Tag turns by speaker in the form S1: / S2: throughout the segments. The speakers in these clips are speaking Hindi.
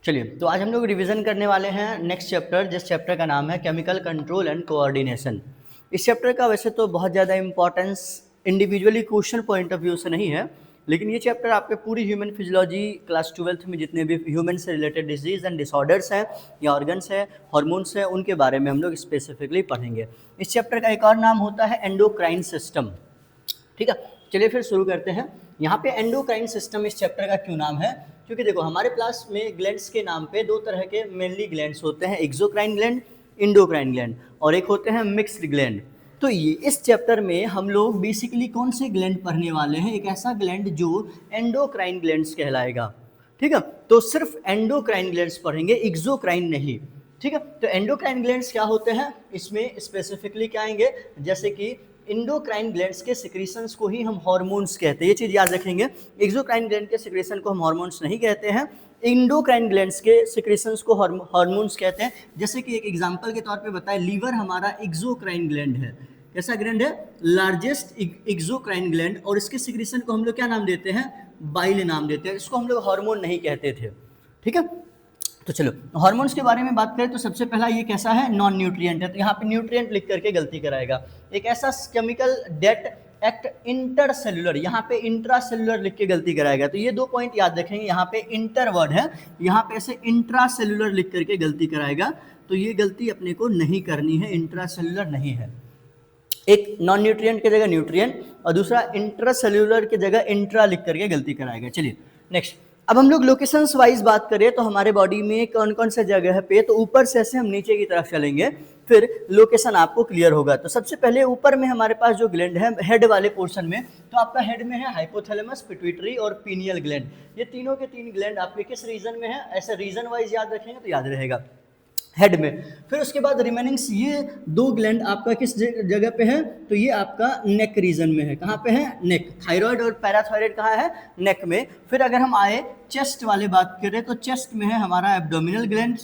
S1: चलिए, तो आज हम लोग रिवीजन करने वाले हैं नेक्स्ट चैप्टर, जिस चैप्टर का नाम है केमिकल कंट्रोल एंड कोऑर्डिनेशन। इस चैप्टर का वैसे तो बहुत ज़्यादा importance individually question point of view से नहीं है, लेकिन ये चैप्टर आपके पूरी ह्यूमन फिजियोलॉजी क्लास 12th में जितने भी ह्यूमन से रिलेटेड डिजीज़ एंड डिसऑर्डर्स हैं या ऑर्गन्स हैं, हार्मोन्स हैं, उनके बारे में हम लोग स्पेसिफिकली पढ़ेंगे। इस चैप्टर का एक और नाम होता है एंडोक्राइन सिस्टम। ठीक है, चलिए फिर शुरू करते हैं। यहाँ पे एंडोक्राइन सिस्टम इस चैप्टर का क्यों नाम है, क्योंकि देखो हमारे क्लास में ग्लैंड्स के नाम पे दो तरह के मेनली ग्लैंड्स होते हैं, एक्सोक्राइन ग्लैंड, इंडोक्राइन ग्लैंड, और एक होते हैं मिक्स्ड ग्लैंड। तो ये इस चैप्टर में हम लोग बेसिकली कौन से ग्लैंड पढ़ने वाले हैं, एक ऐसा ग्लैंड जो एंडोक्राइन ग्लैंड्स कहलाएगा। ठीक है, तो सिर्फ एंडोक्राइन ग्लैंड्स पढ़ेंगे, एक्सोक्राइन नहीं। ठीक है, तो एंडोक्राइन ग्लैंड्स क्या होते हैं, इसमें स्पेसिफिकली क्या आएंगे, जैसे कि इंडोक्राइन ग्लैंड्स के सिक्रीशंस को ही हम हार्मोन्स कहते हैं, ये चीज़ याद रखेंगे। एक्सोक्राइन ग्लैंड के सिक्रीशन को हम हार्मोन्स नहीं कहते हैं, इंडोक्राइन ग्लैंड्स के सिक्रीशंस को हार्मोन्स कहते हैं। जैसे कि एक एग्जांपल के तौर पे बताएं, लीवर हमारा एक्सोक्राइन ग्लैंड है। कैसा ग्लैंड है? लार्जेस्ट एक्सोक्राइन ग्लैंड, और इसके सिक्रीशन को हम लोग क्या नाम देते हैं? बाइल नाम देते हैं। इसको हम लोग हार्मोन नहीं कहते थे। ठीक है, तो चलो हार्मोन्स के बारे में बात करें तो सबसे पहला ये कैसा है, नॉन न्यूट्रिएंट है। तो यहाँ पे न्यूट्रिएंट लिख करके गलती कराएगा। एक ऐसा केमिकल डेट एक्ट इंटरसेलुलर, यहाँ पे इंट्रासेलुलर लिख के गलती कराएगा। तो ये दो पॉइंट याद रखेंगे, यहाँ पे इंटर वर्ड है, यहाँ पे ऐसे इंट्रासेलुलर लिख करके गलती कराएगा। तो ये गलती अपने को नहीं करनी है, इंट्रासेलुलर नहीं है। एक नॉन न्यूट्रिएंट की जगह न्यूट्रिएंट और दूसरा इंट्रासेलुलर की जगह इंट्रा लिख करके गलती कराएगा। चलिए नेक्स्ट, अब हम लोग लोकेशंस वाइज बात करें तो हमारे बॉडी में कौन कौन से जगह पे, तो ऊपर से ऐसे हम नीचे की तरफ चलेंगे, फिर लोकेशन आपको क्लियर होगा। तो सबसे पहले ऊपर में हमारे पास जो ग्लैंड है हेड वाले पोर्शन में, तो आपका हेड में है हाइपोथैलेमस, पिट्यूटरी और पीनियल ग्लैंड। ये तीनों के तीन ग्लैंड आपके किस रीजन में है, ऐसे रीजन वाइज याद रखेंगे तो याद रहेगा, हेड में। फिर उसके बाद रिमेनिंग्स ये दो ग्लैंड आपका किस जगह पे है, तो ये आपका नेक रीजन में है। कहाँ पे है? नेक। थायराइड और पैराथायराइड कहाँ है? नेक में। फिर अगर हम आए चेस्ट वाले बात करें तो चेस्ट में है हमारा एब्डोमिनल ग्लैंड,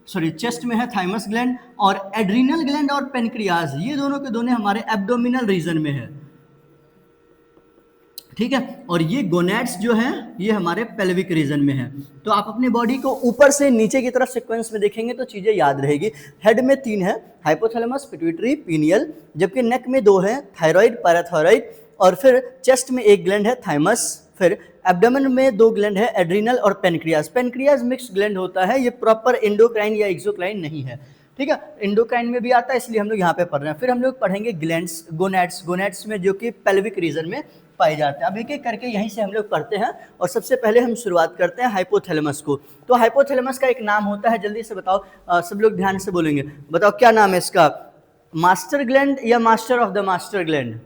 S1: सॉरी चेस्ट में है थाइमस ग्लैंड, और एड्रीनल ग्लैंड और पेनक्रियाज, ये दोनों के दोनों हमारे एब्डोमिनल रीजन में है। ठीक है, और ये गोनैड्स जो है ये हमारे पेल्विक रीजन में है। तो आप अपने बॉडी को ऊपर से नीचे की तरफ सीक्वेंस में देखेंगे तो चीजें याद रहेगी। हेड में 3 है, हाइपोथैलेमस, पिट्यूटरी, पीनियल, जबकि नेक में 2 है, थायराइड, पैराथायराइड, और फिर चेस्ट में 1 ग्लैंड है, थाइमस। फिर एब्डोमेन में 2 ग्लैंड है, एड्रीनल और पेनक्रियाज। पेनक्रियाज मिक्स्ड ग्लैंड होता है, ये प्रॉपर एंडोक्राइन या एक्सोक्राइन नहीं है। ठीक है, इंडोक्राइन में भी आता है, इसलिए हम लोग यहाँ पे पढ़ रहे हैं। फिर हम लोग पढ़ेंगे ग्लैंड्स, गोनैड्स, गोनैड्स में जो कि पेल्विक रीजन में पाए जाते हैं। अब एक एक करके यहीं से हम लोग पढ़ते हैं, और सबसे पहले हम शुरुआत करते हैं हाइपोथैलेमस को। तो हाइपोथैलेमस का एक नाम होता है, जल्दी से बताओ, सब लोग ध्यान से बोलेंगे, बताओ क्या नाम है इसका? मास्टर ग्लैंड या master of the master gland?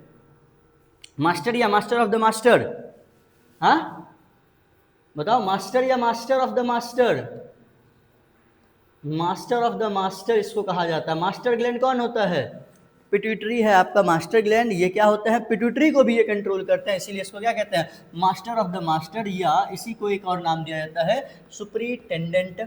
S1: Master या मास्टर ऑफ द मास्टर? हाँ बताओ, मास्टर या master of the master? Master of the master इसको कहा जाता है। मास्टर ग्लैंड कौन होता है? पिट्यूटरी है आपका मास्टर ग्लैंड। ये क्या होता है? पिट्यूटरी को भी ये कंट्रोल करते हैं, इसीलिए इसको क्या कहते हैं? मास्टर ऑफ द मास्टर, या इसी को एक और नाम दिया जाता है सुपरिटेंडेंट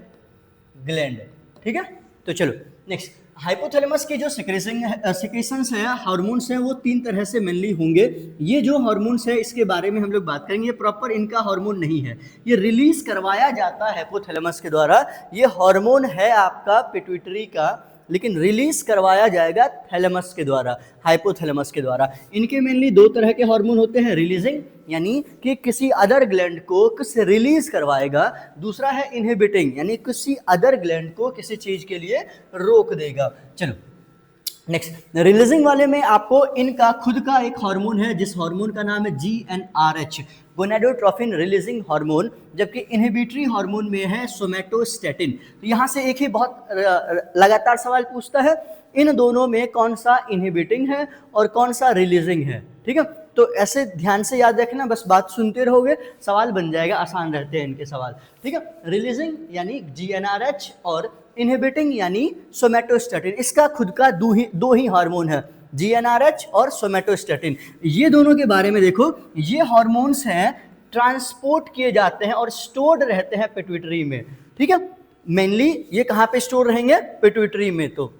S1: ग्लैंड। ठीक है, तो चलो नेक्स्ट, हाइपोथैलेमस की जो सिक्रेशंस है, हार्मोन्स हैं, वो 3 तरह से मेनली होंगे। ये जो हार्मोन्स है इसके बारे में हम लोग बात करेंगे, ये प्रॉपर इनका हार्मोन नहीं है, ये रिलीज करवाया जाता है हाइपोथैलेमस के द्वारा। ये हार्मोन है आपका पिट्यूटरी का, लेकिन रिलीज करवाया जाएगा थैलेमस के द्वारा, हाइपोथैलेमस के द्वारा। इनके मेनली 2 तरह के हार्मोन होते हैं, रिलीजिंग यानी कि किसी अदर ग्लैंड को किस रिलीज करवाएगा, दूसरा है इनहिबिटिंग यानी किसी अदर ग्लैंड को किसी चीज के लिए रोक देगा। चलो नेक्स्ट, रिलीजिंग वाले में आपको इनका खुद का एक हार्मोन है, जिस हार्मोन का नाम है GnRH, गोनाडोट्रोफिन रिलीजिंग हार्मोन, जबकि इनहिबिटरी हार्मोन में है सोमैटोस्टैटिन। तो यहाँ से एक ही बहुत लगातार सवाल पूछता है, इन दोनों में कौन सा इनहिबिटिंग है और कौन सा रिलीजिंग है। ठीक है, तो ऐसे ध्यान से याद रखना, बस बात सुनते रहोगे सवाल बन जाएगा, आसान रहते हैं इनके सवाल। ठीक है, रिलीजिंग यानी GnRH और इनहिबिटिंग यानी सोमैटोस्टैटिन। इसका खुद का दो ही हार्मोन है, GnRH और सोमैटोस्टैटिन। ये दोनों के बारे में देखो, ये हार्मोन्स हैं, ट्रांसपोर्ट किए जाते हैं और स्टोर्ड रहते हैं पिट्यूटरी में। ठीक है, मेनली ये कहाँ पे स्टोर रहेंगे? पिट्यूटरी में। तो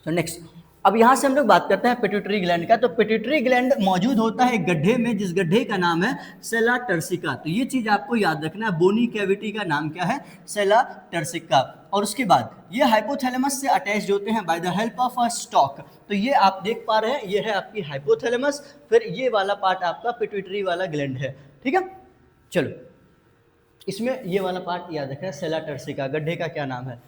S1: नेक्स्ट, अब यहाँ से हम लोग बात करते हैं पिट्यूटरी ग्लैंड का। तो पिट्यूटरी ग्लैंड मौजूद होता है एक गड्ढे में, जिस गड्ढे का नाम है सेला टर्सिका। तो ये चीज आपको याद रखना है, बोनी कैविटी का नाम क्या है, सेला टर्सिका। और उसके बाद ये हाइपोथैलेमस से अटैच्ड होते हैं by the help of a stock. तो ये आप देख पा रहे हैं, ये है आपकी हाइपोथैलेमस, फिर ये वाला पार्ट आपका पिट्यूटरी वाला ग्लैंड है, ठीक है। चलो इसमें ये वाला पार्ट याद रखना है, सेला टर्सिका, गड्ढे का क्या नाम है।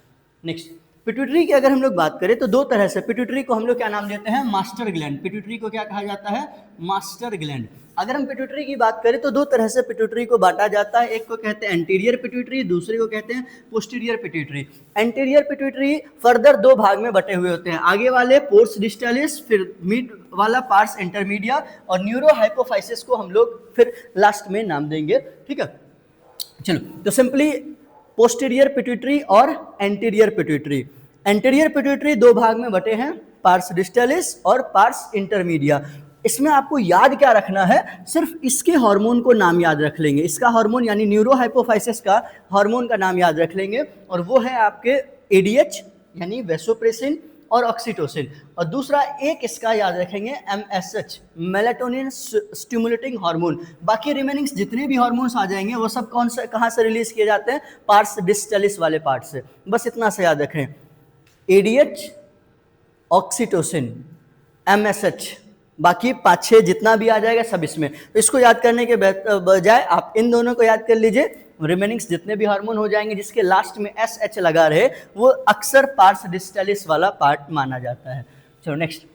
S1: नेक्स्ट, पिट्यूटरी की अगर हम लोग बात करें तो दो तरह से पिट्यूटरी को हम लोग क्या नाम देते हैं, मास्टर ग्लैंड। पिट्यूटरी को क्या कहा जाता है, मास्टर ग्लैंड। अगर हम पिट्यूटरी की बात करें तो दो तरह से पिट्यूटरी को बांटा जाता है, एक को कहते हैं एंटीरियर पिट्यूटरी, दूसरे को कहते हैं posterior pituitary. Anterior pituitary further दो भाग में बटे हुए होते हैं, आगे वाले पोर्स डिस्टालिस, फिर मिड वाला पार्स इंटरमीडिया, और न्यूरो हाइपोफाइसिस को हम लोग फिर लास्ट में नाम देंगे, ठीक है। चलो तो सिंपली पोस्टीरियर पिट्यूटरी और एंटीरियर पिट्यूटरी। एंटीरियर पिट्यूटरी दो भाग में बटे हैं, पार्स डिस्टालिस और पार्स इंटरमीडिया। इसमें आपको याद क्या रखना है, सिर्फ इसके हार्मोन को नाम याद रख लेंगे, इसका हार्मोन यानी न्यूरो हाइपोफाइसिस का हार्मोन का नाम याद रख लेंगे, और वो है आपके एडीएच यानी वेसोप्रेसिन और ऑक्सीटोसिन। और दूसरा एक इसका याद रखेंगे एमएसएच, मेलाटोनिन स्टिमुलेटिंग हार्मोन। बाकी रिमेनिंग्स जितने भी हार्मोन्स आ जाएंगे वो सब कौन से कहाँ से रिलीज किए जाते हैं, पार्स डिस्टालिस वाले पार्ट से। बस इतना से याद रखें, एडीएच, ऑक्सीटोसिन, एमएसएच, बाकी 5-6 जितना भी आ जाएगा सब इसमें। तो इसको याद करने के बजाय आप इन दोनों को याद कर लीजिए, रिमेनिंग्स जितने भी हार्मोन हो जाएंगे जिसके लास्ट में एसएच लगा रहे वो अक्सर पार्स डिस्टालिस वाला पार्ट माना जाता है। चलो नेक्स्ट,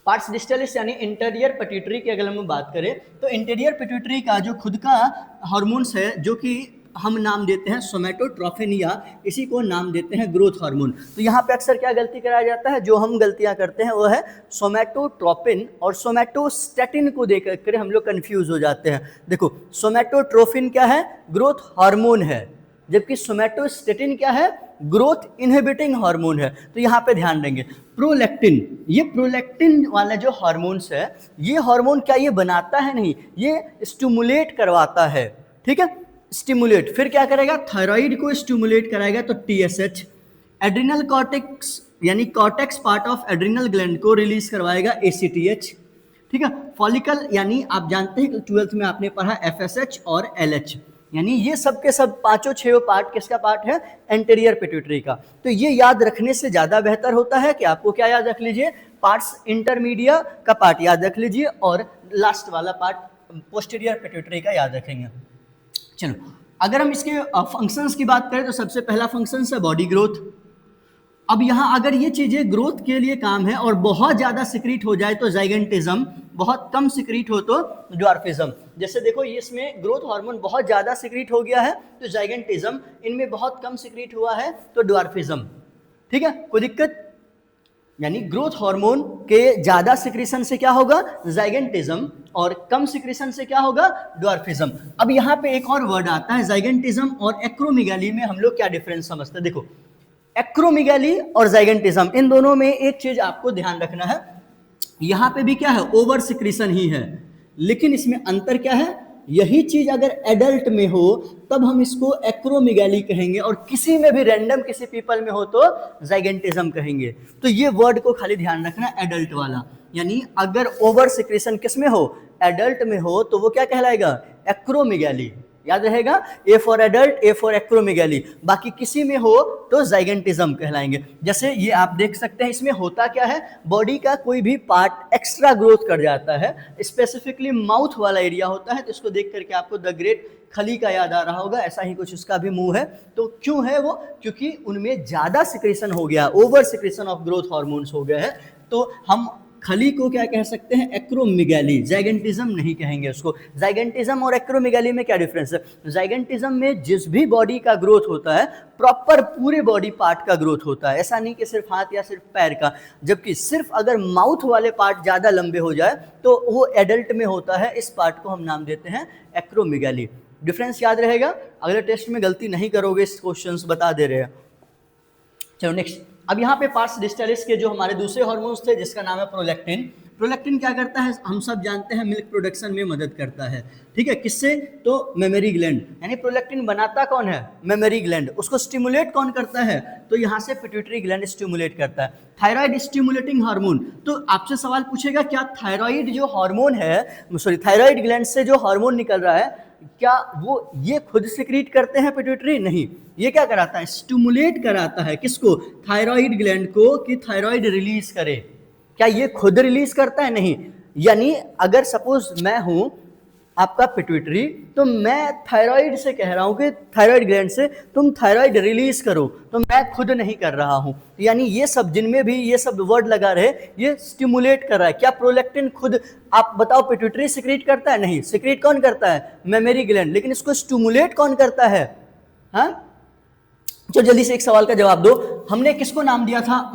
S1: पार्स डिस्टालिस यानी इंटीरियर पिट्यूटरी की अगर हम बात करें तो इंटीरियर पिट्यूटरी का जो खुद का हार्मोन्स है, जो कि हम नाम देते हैं सोमैटोट्रोफिन, या इसी को नाम देते हैं ग्रोथ हार्मोन। तो यहाँ पे अक्सर क्या गलती कराया जाता है, जो हम गलतियाँ करते हैं वो है सोमैटोट्रोपिन और सोमैटोस्टैटिन को देख कर हम लोग कंफ्यूज हो जाते हैं। देखो सोमैटोट्रोफिन क्या है, ग्रोथ हार्मोन है, जबकि सोमैटोस्टैटिन क्या है, ग्रोथ इनहिबिटिंग हार्मोन है। तो यहाँ पे ध्यान देंगे, प्रोलैक्टिन, ये प्रोलैक्टिन वाला जो हार्मोन्स है, ये हार्मोन क्या ये बनाता है, नहीं, ये स्टिमुलेट करवाता है, ठीक है, स्टिमुलेट। फिर क्या करेगा, थायराइड को स्टिमुलेट कराएगा तो टीएसएच, एड्रिनल कॉर्टेक्स यानी cortex part of adrenal gland को रिलीज करवाएगा एसीटीएच, ठीक है। फॉलिकल यानी आप जानते हैं कि 12th में आपने पढ़ा एफएसएच और एलएच, यानी ये सब के सब पांचों छह पार्ट किसका पार्ट है, एंटीरियर पिट्यूटरी का। तो ये याद रखने से ज्यादा बेहतर होता है कि आपको क्या याद रख लीजिए, पार्ट्स इंटरमीडिया का पार्ट याद रख लीजिए और लास्ट वाला पार्ट पोस्टीरियर पिट्यूटरी का याद रखेंगे। चलो अगर हम इसके फंक्शंस की बात करें तो सबसे पहला फंक्शन है बॉडी ग्रोथ। अब यहाँ अगर ये चीजें ग्रोथ के लिए काम है और बहुत ज्यादा सिक्रीट हो जाए तो जाइगेंटिज्म, बहुत कम सिक्रीट हो तो ड्वार्फिज्म। जैसे देखो ये इसमें ग्रोथ हार्मोन बहुत ज्यादा सिक्रीट हो गया है तो जाइगेंटिज्म, इनमें बहुत कम सिक्रीट हुआ है तो ड्वार्फिज्म, ठीक है, कोई दिक्कत। यानी ग्रोथ हार्मोन के ज्यादा सिक्रीशन से क्या होगा, जाइगेंटिज्म, और कम सिक्रीशन से क्या होगा, ड्वार्फिज्म। अब यहाँ पे एक और वर्ड आता है जाइगेंटिज्म और एक्रोमेगाली में हम लोग क्या डिफरेंस समझते हैं। देखो एक्रोमेगाली और जाइगेंटिज्म, इन दोनों में एक चीज आपको ध्यान रखना है, यहाँ पे भी क्या है, ओवर सिक्रीशन ही है, लेकिन इसमें अंतर क्या है, यही चीज अगर एडल्ट में हो तब हम इसको एक्रोमेगाली कहेंगे और किसी में भी रैंडम किसी पीपल में हो तो जाइगेंटिज्म कहेंगे। तो ये वर्ड को खाली ध्यान रखना, एडल्ट वाला, यानी अगर ओवर सिक्रीशन किस में हो, एडल्ट में हो तो वो क्या कहलाएगा, एक्रोमेगाली, याद रहेगा, A for adult, A for acromegaly. बाकी किसी में हो तो जाइगेंटिज्म कहलाएंगे। जैसे ये आप देख सकते हैं, इसमें होता क्या है, बॉडी का कोई भी पार्ट एक्स्ट्रा ग्रोथ कर जाता है, स्पेसिफिकली माउथ वाला एरिया होता है, तो इसको देख करके आपको द ग्रेट खली का याद आ रहा होगा, ऐसा ही कुछ उसका भी मुंह है। तो क्यों है वो, क्योंकि उनमें ज्यादा सिक्रेशन हो गया, over secretion of growth hormones हो गया है, तो हम खली को क्या कह सकते हैं, एक्रोमेगाली, जाइगेंटिज्म नहीं कहेंगे उसको। जाइगेंटिज्म और एक्रोमेगाली में क्या डिफरेंस है, जाइगेंटिज्म में जिस भी बॉडी का ग्रोथ होता है प्रॉपर पूरे बॉडी पार्ट का ग्रोथ होता है, ऐसा नहीं कि सिर्फ हाथ या सिर्फ पैर का, जबकि सिर्फ अगर माउथ वाले पार्ट ज़्यादा लंबे हो जाए तो वो एडल्ट में होता है, इस पार्ट को हम नाम देते हैं एक्रोमेगाली। डिफरेंस याद रहेगा, अगले टेस्ट में गलती नहीं करोगे, इस क्वेश्चंस बता दे रहे हैं। चलो नेक्स्ट, अब यहाँ पे पार्स डिस्टालिस के जो हमारे दूसरे हार्मोन्स थे जिसका नाम है प्रोलैक्टिन, प्रोलैक्टिन क्या करता है, हम सब जानते हैं मिल्क प्रोडक्शन में मदद करता है, ठीक है, किससे, तो मेमरी ग्लैंड, यानी प्रोलैक्टिन बनाता कौन है, मेमरी ग्लैंड, उसको स्टिमुलेट कौन करता है, तो यहाँ से पिट्यूटरी ग्लैंड स्टिमुलेट करता है। थायराइड स्टिमुलेटिंग हार्मोन, तो आपसे सवाल पूछेगा क्या थायराइड जो हार्मोन है, सॉरी थायराइड ग्लैंड से जो हार्मोन निकल रहा है क्या वो ये खुद सिक्रीट करते हैं पिट्यूटरी, नहीं, ये क्या कराता है, स्टिमुलेट कराता है, किसको, थायराइड ग्लैंड को, कि थायराइड रिलीज करे। क्या ये खुद रिलीज करता है, नहीं, यानी अगर सपोज मैं हूं आपका पिट्यूटरी, तो मैं थायराइड से कह रहा हूं कि थायराइड ग्लैंड से तुम थायराइड रिलीज करो, तो मैं खुद नहीं कर रहा हूं, यानी ये सब जिनमें भी ये सब वर्ड लगा रहे ये स्टिमुलेट कर रहा है। क्या प्रोलैक्टिन खुद, आप बताओ, पिट्यूटरी सिक्रीट करता है, नहीं, सिक्रीट कौन करता है, मेमरी ग्लैंड, लेकिन इसको स्टिमुलेट कौन करता है, हाँ, तो जल्दी से एक सवाल का जवाब दो, हमने किसको नाम दिया था,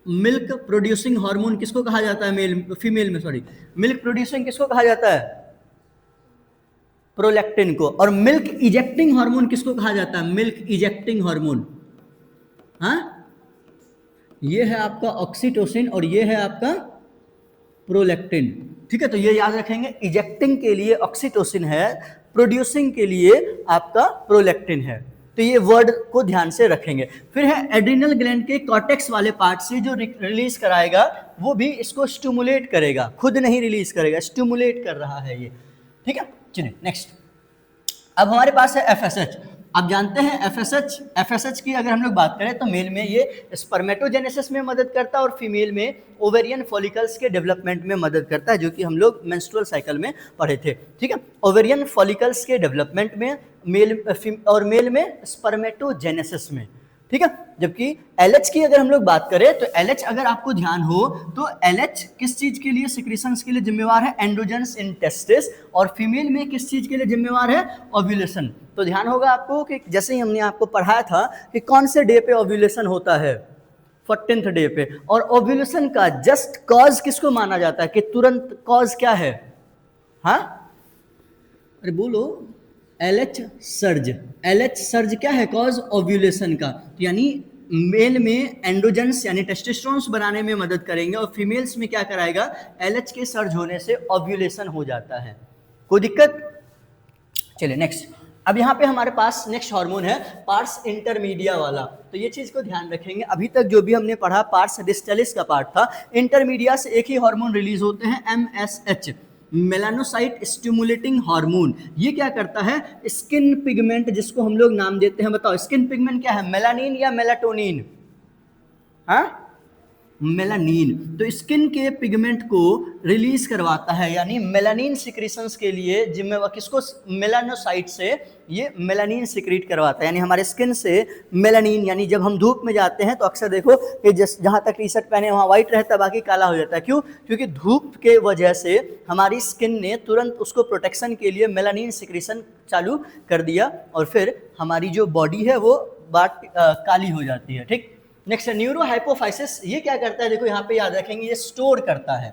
S1: मिल्क प्रोड्यूसिंग हार्मोन किसको कहा जाता है, फीमेल में, सॉरी, मिल्क प्रोड्यूसिंग किसको कहा जाता है, प्रोलैक्टिन को, और मिल्क इजेक्टिंग हार्मोन किसको कहा जाता है, मिल्क इजेक्टिंग हार्मोन, हाँ, ये है आपका ऑक्सीटोसिन और ये है आपका प्रोलैक्टिन, ठीक है, तो ये याद रखेंगे, इजेक्टिंग के लिए ऑक्सीटोसिन है, प्रोड्यूसिंग के लिए आपका प्रोलैक्टिन है, तो ये वर्ड को ध्यान से रखेंगे। फिर है एड्रिनल ग्लैंड के कॉर्टेक्स वाले पार्ट से जो रिलीज कराएगा वो भी इसको स्टिमुलेट करेगा, खुद नहीं रिलीज करेगा, स्टिमुलेट कर रहा है ये, ठीक है। चलिए नेक्स्ट, अब हमारे पास है एफएसएच। आप जानते हैं एफएसएच की अगर हम लोग बात करें तो मेल में ये स्पर्मेटोजेनेसिस में मदद करता है और फीमेल में ओवेरियन फॉलिकल्स के डेवलपमेंट में मदद करता है, जो कि हम लोग मेंस्ट्रुअल साइकिल में पढ़े थे, ठीक है। ओवेरियन फॉलिकल्स के डेवलपमेंट में मेल में स्पर्मेटोजेनेसिस में, ठीक है। जबकि LH की अगर हम लोग बात करें तो LH अगर आपको ध्यान हो तो LH किस चीज के लिए, सिक्रीशंस के लिए जिम्मेवार है, एंड्रोजन्स इन टेस्टिस, और फीमेल में किस चीज के लिए जिम्मेवार है, ओव्यूलेशन। तो ध्यान होगा आपको कि जैसे ही हमने आपको पढ़ाया था कि कौन से डे पे ओव्यूलेशन होता है, 14th डे पे, और ओव्यूलेशन का जस्ट कॉज किसको माना जाता है, कि तुरंत कॉज क्या है, हाँ, अरे बोलो, LH सर्ज क्या है, कॉज ओव्यूलेशन का, यानी मेल में एंड्रोजन्स यानी टेस्टोस्टेरोन्स बनाने में मदद करेंगे और फीमेल्स में क्या कराएगा, LH के सर्ज होने से ओव्यूलेशन हो जाता है, कोई दिक्कत। चलिए नेक्स्ट, अब यहाँ पे हमारे पास नेक्स्ट हार्मोन है पार्स इंटरमीडिया वाला, तो ये चीज को ध्यान रखेंगे। अभी तक जो भी हमने पढ़ा पार्स डिस्टलिस का पार्ट था, इंटरमीडिया से एक ही हार्मोन रिलीज होते हैं, MSH, मेलानोसाइट स्टिमुलेटिंग हार्मोन। ये क्या करता है, स्किन पिगमेंट जिसको हम लोग नाम देते हैं, बताओ स्किन पिगमेंट क्या है, मेलानिन या मेलाटोनिन, हाँ, मेलानिन। तो स्किन के पिगमेंट को रिलीज करवाता है, यानी मेलानिन सिक्रीशंस के लिए जिम्मेवार किसको, मेलानोसाइट से ये मेलानिन सिक्रीट करवाता है, यानी हमारे स्किन से मेलानिन, यानी जब हम धूप में जाते हैं तो अक्सर देखो कि जहाँ तक टी शर्ट पहने वहाँ व्हाइट रहता है, बाकी काला हो जाता है, क्यों, क्योंकि धूप के वजह से हमारी स्किन ने तुरंत उसको प्रोटेक्शन के लिए मेलानिन सिक्रीशन चालू कर दिया और फिर हमारी जो बॉडी है वो काली हो जाती है, ठीक। नेक्स्ट न्यूरो हाइपोफाइसिस, ये क्या करता है, देखो यहाँ पे याद रखेंगे, ये स्टोर करता है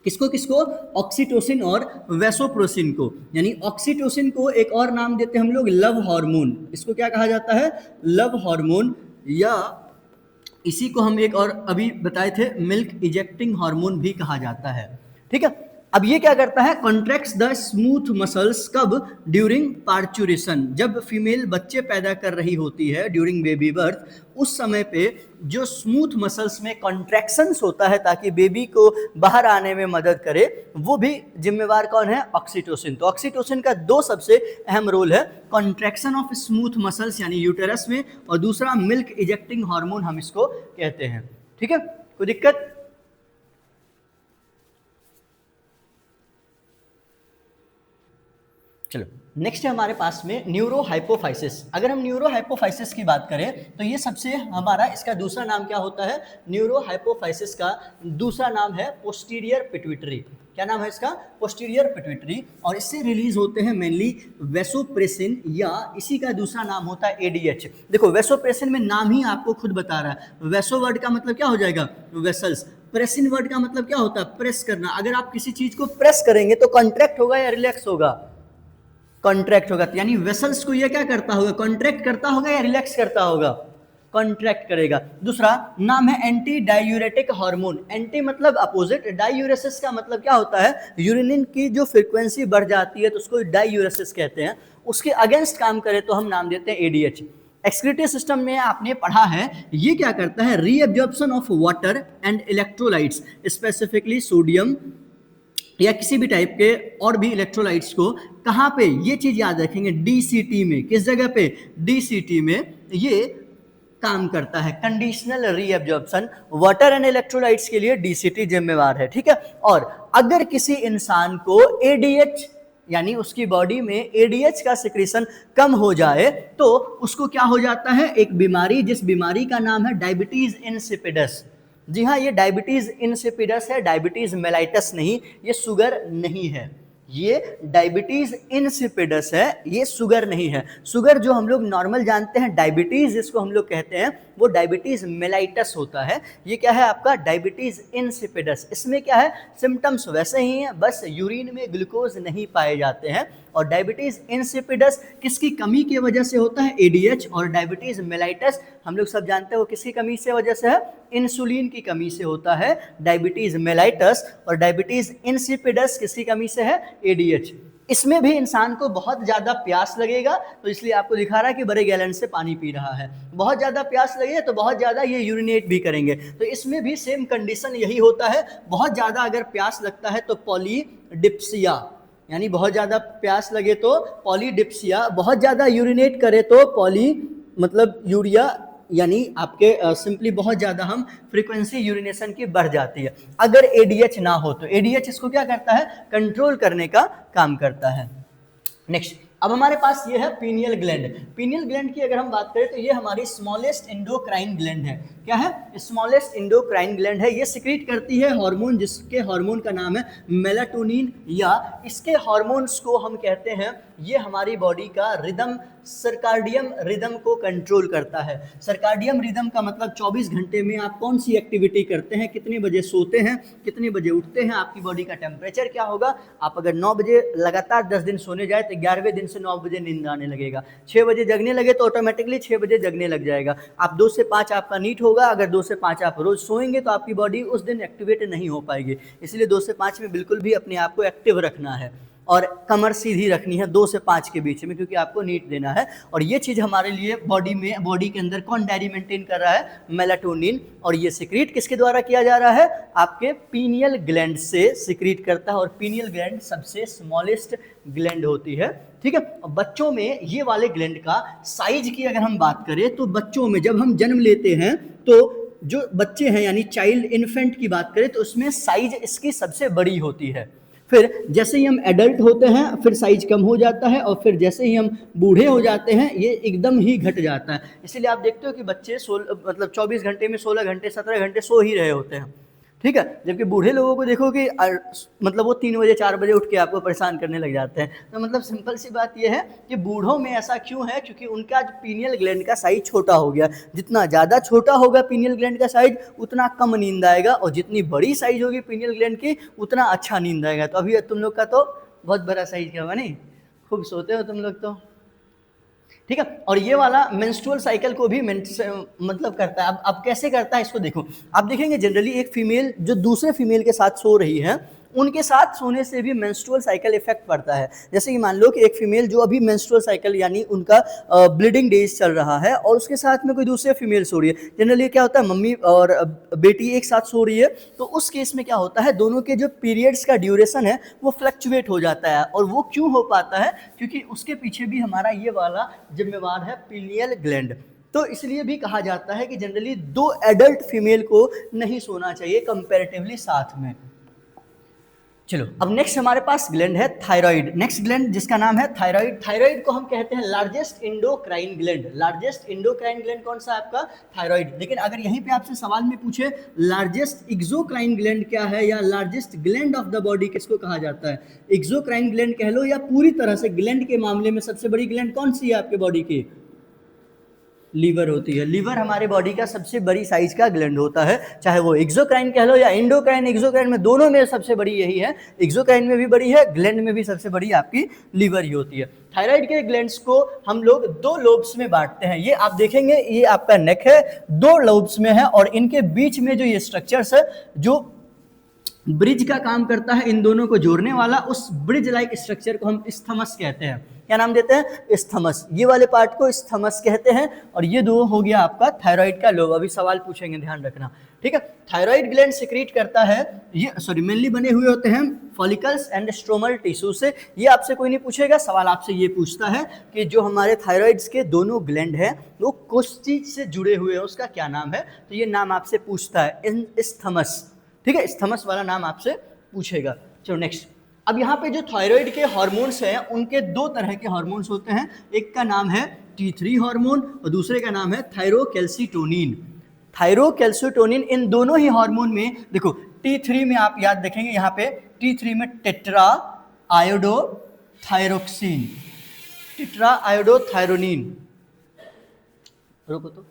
S1: किसको, ऑक्सीटोसिन और वैसोप्रोसिन को, यानी ऑक्सीटोसिन को एक और नाम देते हैं हम लोग लव हार्मोन, इसको क्या कहा जाता है, लव हार्मोन, या इसी को हम एक और अभी बताए थे मिल्क इजेक्टिंग हार्मोन भी कहा जाता है, ठीक है। अब ये क्या करता है, कॉन्ट्रैक्ट्स द स्मूथ मसल्स, कब, ड्यूरिंग पार्चुरेशन, जब फीमेल बच्चे पैदा कर रही होती है ड्यूरिंग बेबी बर्थ, उस समय पे जो स्मूथ मसल्स में कॉन्ट्रैक्शंस होता है ताकि बेबी को बाहर आने में मदद करे, वो भी जिम्मेवार कौन है, ऑक्सीटोसिन। तो ऑक्सीटोसिन का दो सबसे अहम रोल है, कॉन्ट्रैक्शन ऑफ स्मूथ मसल्स यानी यूटेरस में, और दूसरा मिल्क इजेक्टिंग हार्मोन हम इसको कहते हैं, ठीक है, कोई दिक्कत। चलो नेक्स्ट है हमारे पास में न्यूरो हाइपोफाइसिस। अगर हम न्यूरो हाइपोफाइसिस की बात करें तो ये सबसे हमारा इसका दूसरा नाम क्या होता है, न्यूरो हाइपोफाइसिस का दूसरा नाम है पोस्टीरियर पिट्यूटरी। क्या नाम है इसका, पोस्टीरियर पिट्यूटरी, और इससे रिलीज होते हैं मेनली वैसोप्रेसिन, या इसी का दूसरा नाम होता है ADH। देखो वैसोप्रेसिन में नाम ही आपको खुद बता रहा है, वैसो वर्ड का मतलब क्या हो जाएगा, वेसल्स, प्रेसिन वर्ड का मतलब क्या होता है, प्रेस करना। अगर आप किसी चीज को प्रेस करेंगे तो कॉन्ट्रैक्ट होगा या रिलैक्स होगा, कॉन्ट्रैक्ट होगा, यानी वेसल्स को ये क्या करता होगा, कॉन्ट्रैक्ट करता होगा या रिलैक्स करता होगा, कॉन्ट्रैक्ट करेगा। दूसरा नाम है एंटी डायूरेटिक हार्मोन। एंटी मतलब अपोजिट, डायूरेसिस का मतलब क्या होता है, यूरिन की जो फ्रीक्वेंसी बढ़ जाती है तो उसको डायूरेसिस कहते हैं। उसके अगेंस्ट काम करे तो हम नाम देते हैं एडीएच। एक्सक्रीटरी सिस्टम में आपने पढ़ा है, ये क्या करता है, reabsorption of water and electrolytes, specifically sodium या किसी भी टाइप के और भी इलेक्ट्रोलाइट्स को, कहाँ पे, ये चीज याद रखेंगे, डीसीटी में। किस जगह पे, डीसीटी में ये काम करता है, conditional reabsorption. Water and electrolytes के लिए डीसीटी जिम्मेवार है, ठीक है। और अगर किसी इंसान को एडीएच यानी उसकी बॉडी में एडीएच का सिक्रीशन कम हो जाए तो उसको क्या हो जाता है, एक बीमारी, जिस बीमारी का नाम है डायबिटीज इंसिपिडस। जी हाँ, ये डायबिटीज इंसिपिडस है, डायबिटीज मेलाइटस नहीं, ये शुगर नहीं है, ये डायबिटीज इंसिपिडस है, ये शुगर नहीं है। शुगर जो हम लोग नॉर्मल जानते हैं, डायबिटीज जिसको हम लोग कहते हैं, वो डायबिटीज मेलाइटस होता है। ये क्या है आपका, डायबिटीज इंसिपिडस। इसमें क्या है, सिम्टम्स वैसे ही हैं, बस यूरिन में ग्लूकोज नहीं पाए जाते हैं। और डायबिटीज इंसिपिडस किसकी कमी की वजह से होता है, एडीएच। और डायबिटीज मेलाइटस हम लोग सब जानते हैं वो किसकी कमी से वजह से है, इंसुलिन की कमी से होता है डायबिटीज मेलाइटस। और डायबिटीज इंसिपिडस किसकी कमी से है, एडीएच। इसमें भी इंसान को बहुत ज़्यादा प्यास लगेगा, तो इसलिए आपको दिखा रहा है कि बड़े गैलन से पानी पी रहा है। बहुत ज़्यादा प्यास लगेगा तो बहुत ज़्यादा ये यूरिनेट भी करेंगे, तो इसमें भी सेम कंडीशन यही होता है। बहुत ज़्यादा अगर प्यास लगता है तो पॉलीडिप्सिया, यानी बहुत ज़्यादा प्यास लगे तो पॉलीडिप्सिया, बहुत ज़्यादा यूरिनेट करे तो पॉली मतलब यूरिया, यानी आपके सिंपली बहुत ज़्यादा हम फ्रीक्वेंसी यूरिनेशन की बढ़ जाती है। अगर एडीएच ना हो तो एडीएच इसको क्या करता है, कंट्रोल करने का काम करता है। नेक्स्ट, अब हमारे पास ये है पीनियल ग्लैंड। पीनियल ग्लैंड की अगर हम बात करें तो ये हमारी स्मॉलेस्ट इंडोक्राइन ग्लैंड है। क्या है, स्मॉलेस्ट इंडोक्राइन ग्लैंड है। ये सिक्रीट करती है हार्मोन, जिसके हार्मोन का नाम है मेलाटोनिन, या इसके हार्मोन्स को हम कहते हैं, ये हमारी बॉडी का रिदम, सर्काडियम रिदम को कंट्रोल करता है। सर्काडियम रिदम का मतलब 24 घंटे में आप कौन सी एक्टिविटी करते हैं, कितने बजे सोते हैं, कितने बजे उठते हैं, आपकी बॉडी का टेम्परेचर क्या होगा। आप अगर 9 बजे लगातार 10 दिन सोने जाए तो 11वें दिन से 9 बजे नींद आने लगेगा। 6 बजे जगने लगे तो ऑटोमेटिकली 6 बजे जगने लग जाएगा। आप 2 से 5 आपका नीट होगा। अगर 2 से 5 आप रोज सोएंगे तो आपकी बॉडी उस दिन एक्टिवेट नहीं हो पाएगी। इसलिए 2 से 5 में बिल्कुल भी अपने आप को एक्टिव रखना है और कमर सीधी रखनी है 2 से 5 के बीच में, क्योंकि आपको नीट देना है। और ये चीज़ हमारे लिए बॉडी में, बॉडी के अंदर कौन डायरी मेंटेन कर रहा है, मेलाटोनिन। और ये सिक्रीट किसके द्वारा किया जा रहा है, आपके पीनियल ग्लैंड से सिक्रीट करता है। और पीनियल ग्लैंड सबसे स्मॉलेस्ट ग्लैंड होती है, ठीक है। बच्चों में ये वाले ग्लैंड का साइज की अगर हम बात करें तो बच्चों में जब हम जन्म लेते हैं तो जो बच्चे हैं यानी चाइल्ड इन्फेंट की बात करें तो उसमें साइज इसकी सबसे बड़ी होती है। फिर जैसे ही हम एडल्ट होते हैं फिर साइज कम हो जाता है, और फिर जैसे ही हम बूढ़े हो जाते हैं ये एकदम ही घट जाता है। इसीलिए आप देखते हो कि बच्चे मतलब 24 घंटे में 16 घंटे 17 घंटे सो ही रहे होते हैं, ठीक है। जबकि बूढ़े लोगों को देखो कि मतलब वो 3 बजे 4 बजे उठ के आपको परेशान करने लग जाते हैं। तो मतलब सिंपल सी बात ये है कि बूढ़ों में ऐसा क्यों है, क्योंकि उनका पीनियल ग्लैंड का साइज छोटा हो गया। जितना ज़्यादा छोटा होगा पीनियल ग्लैंड का साइज उतना कम नींद आएगा, और जितनी बड़ी साइज होगी पीनियल ग्लैंड की उतना अच्छा नींद आएगा। तो अभी तुम लोग का तो बहुत बड़ा साइज क्या होगा, नहीं खूब सोते हो तुम लोग तो, ठीक है। और ये वाला मेंस्ट्रुअल साइकिल को भी मतलब करता है। अब कैसे करता है इसको देखो। आप देखेंगे जनरली एक फीमेल जो दूसरे फीमेल के साथ सो रही है, उनके साथ सोने से भी मेंस्ट्रुअल साइकिल इफेक्ट पड़ता है। जैसे कि मान लो कि एक फीमेल जो अभी मेंस्ट्रुअल साइकिल यानी उनका ब्लीडिंग डेज चल रहा है और उसके साथ में कोई दूसरे फीमेल सो रही है, जनरली क्या होता है मम्मी और बेटी एक साथ सो रही है, तो उस केस में क्या होता है दोनों के जो पीरियड्स का ड्यूरेशन है वो फ्लक्चुएट हो जाता है। और वो क्यों हो पाता है, क्योंकि उसके पीछे भी हमारा ये वाला जिम्मेवार है पीनियल ग्लैंड। तो इसलिए भी कहा जाता है कि जनरली 2 एडल्ट फीमेल को नहीं सोना चाहिए कंपैरेटिवली साथ में। चलो अब नेक्स्ट हमारे पास ग्लैंड है थायराइड। नेक्स्ट ग्लैंड जिसका नाम है थायराइड। थायराइड को हम कहते हैं largest endocrine gland. Largest endocrine gland कौन सा आपका, थायराइड। लेकिन अगर यहीं पे आपसे सवाल में पूछे लार्जेस्ट एक्सोक्राइन ग्लैंड क्या है या largest gland of the body किसको कहा जाता है, एक्सोक्राइन ग्लैंड कह लो या पूरी तरह से ग्लैंड के मामले में सबसे बड़ी ग्लैंड कौन सी है आपके बॉडी की, लीवर होती है। लीवर हमारे बॉडी का सबसे बड़ी साइज का ग्लैंड होता है, चाहे वो एक्सोक्राइन कह लो या एंडोक्राइन। एक्सोक्राइन में दोनों में सबसे बड़ी यही है, एक्सोक्राइन में भी बड़ी है, ग्लैंड में भी सबसे बड़ी आपकी लीवर ही होती है। थायराइड के ग्लैंड्स को हम लोग दो लोब्स में बांटते हैं। ये आप देखेंगे, ये आपका नेक है, दो लोब्स में है, और इनके बीच में जो ये स्ट्रक्चर्स है, जो ब्रिज का काम करता है इन दोनों को जोड़ने वाला, उस ब्रिज लाइक स्ट्रक्चर को हम स्थमस कहते हैं। क्या नाम देते हैं? स्थमस। ये वाले पार्ट को स्थमस कहते हैं। और ये दो हो गया आपका थायराइड का लोब। अभी सवाल पूछेंगे, ध्यान रखना, ठीक है। थायराइड ग्लैंड सिक्रीट करता है, ये मेनली बने हुए होते हैं फॉलिकल्स एंड स्ट्रोमल टिश्यू से। ये आपसे कोई नहीं पूछेगा, सवाल आपसे ये पूछता है कि जो हमारे थायराइड्स के दोनों ग्लैंड हैं वो किस चीज से जुड़े हुए हैं, उसका क्या नाम है। तो ये नाम आपसे पूछता है, स्थमस, ठीक है, स्थमस वाला नाम आपसे पूछेगा। चलो नेक्स्ट। अब यहाँ पे जो थायराइड के हार्मोन्स हैं, उनके दो तरह के हार्मोन्स होते हैं। एक का नाम है T3 हार्मोन और दूसरे का नाम है थायरोकैल्सिटोनिन। थायरोकैल्सिटोनिन, इन दोनों ही हार्मोन में देखो, T3 में आप याद रखेंगे, यहाँ पे T3 में टेट्रा आयोडोथायरोक्सिन, टेट्रा आयोडोथायरोनिन। रोको तो,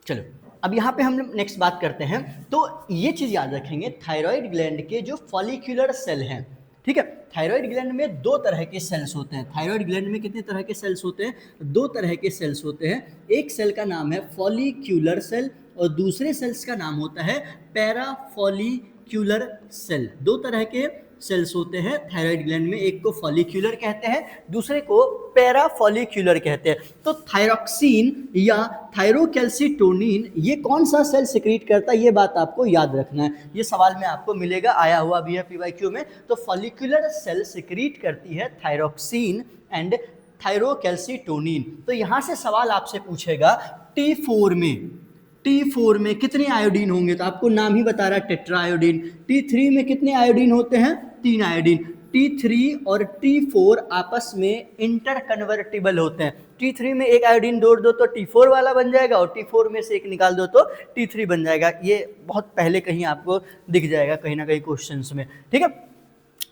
S1: चलो अब यहाँ पे हम लोग नेक्स्ट बात करते हैं। तो ये चीज याद रखेंगे, थायराइड ग्लैंड के जो फॉलिक्यूलर सेल हैं, ठीक है, थायराइड ग्लैंड में दो तरह के सेल्स होते हैं। थायराइड ग्लैंड में कितने तरह के सेल्स होते हैं? दो तरह के सेल्स होते हैं। एक सेल का नाम है फॉलिक्यूलर सेल और दूसरे सेल्स का नाम होता है पैराफॉलिक्यूलर सेल। दो तरह के सेल्स होते हैं थायराइड ग्लैंड में, एक को फॉलिक्यूलर कहते हैं, दूसरे को पैराफॉलिक्यूलर कहते हैं। तो थायरोक्सिन या थायरोकैल्सिटोनिन ये कौन सा सेल सिक्रीट करता है, ये बात आपको याद रखना है। ये सवाल में आपको मिलेगा, आया हुआ भी है PYQ में। तो फॉलिक्यूलर सेल सिक्रीट करती है थायरोक्सिन एंड थायरोकैल्सिटोनिन। तो यहाँ से सवाल आपसे पूछेगा, T4 में कितने आयोडीन होंगे? तो आपको नाम ही बता रहा है, टेट्रा आयोडीन। T3 में कितने आयोडीन होते हैं? 3 आयोडीन। T3 और T4 आपस में इंटर कन्वर्टिबल होते हैं। T3 में एक आयोडीन जोड़ दो तो T4 वाला बन जाएगा, और T4 में से एक निकाल दो तो T3 बन जाएगा। ये बहुत पहले कहीं आपको दिख जाएगा, कहीं ना कहीं क्वेश्चंस में, ठीक है।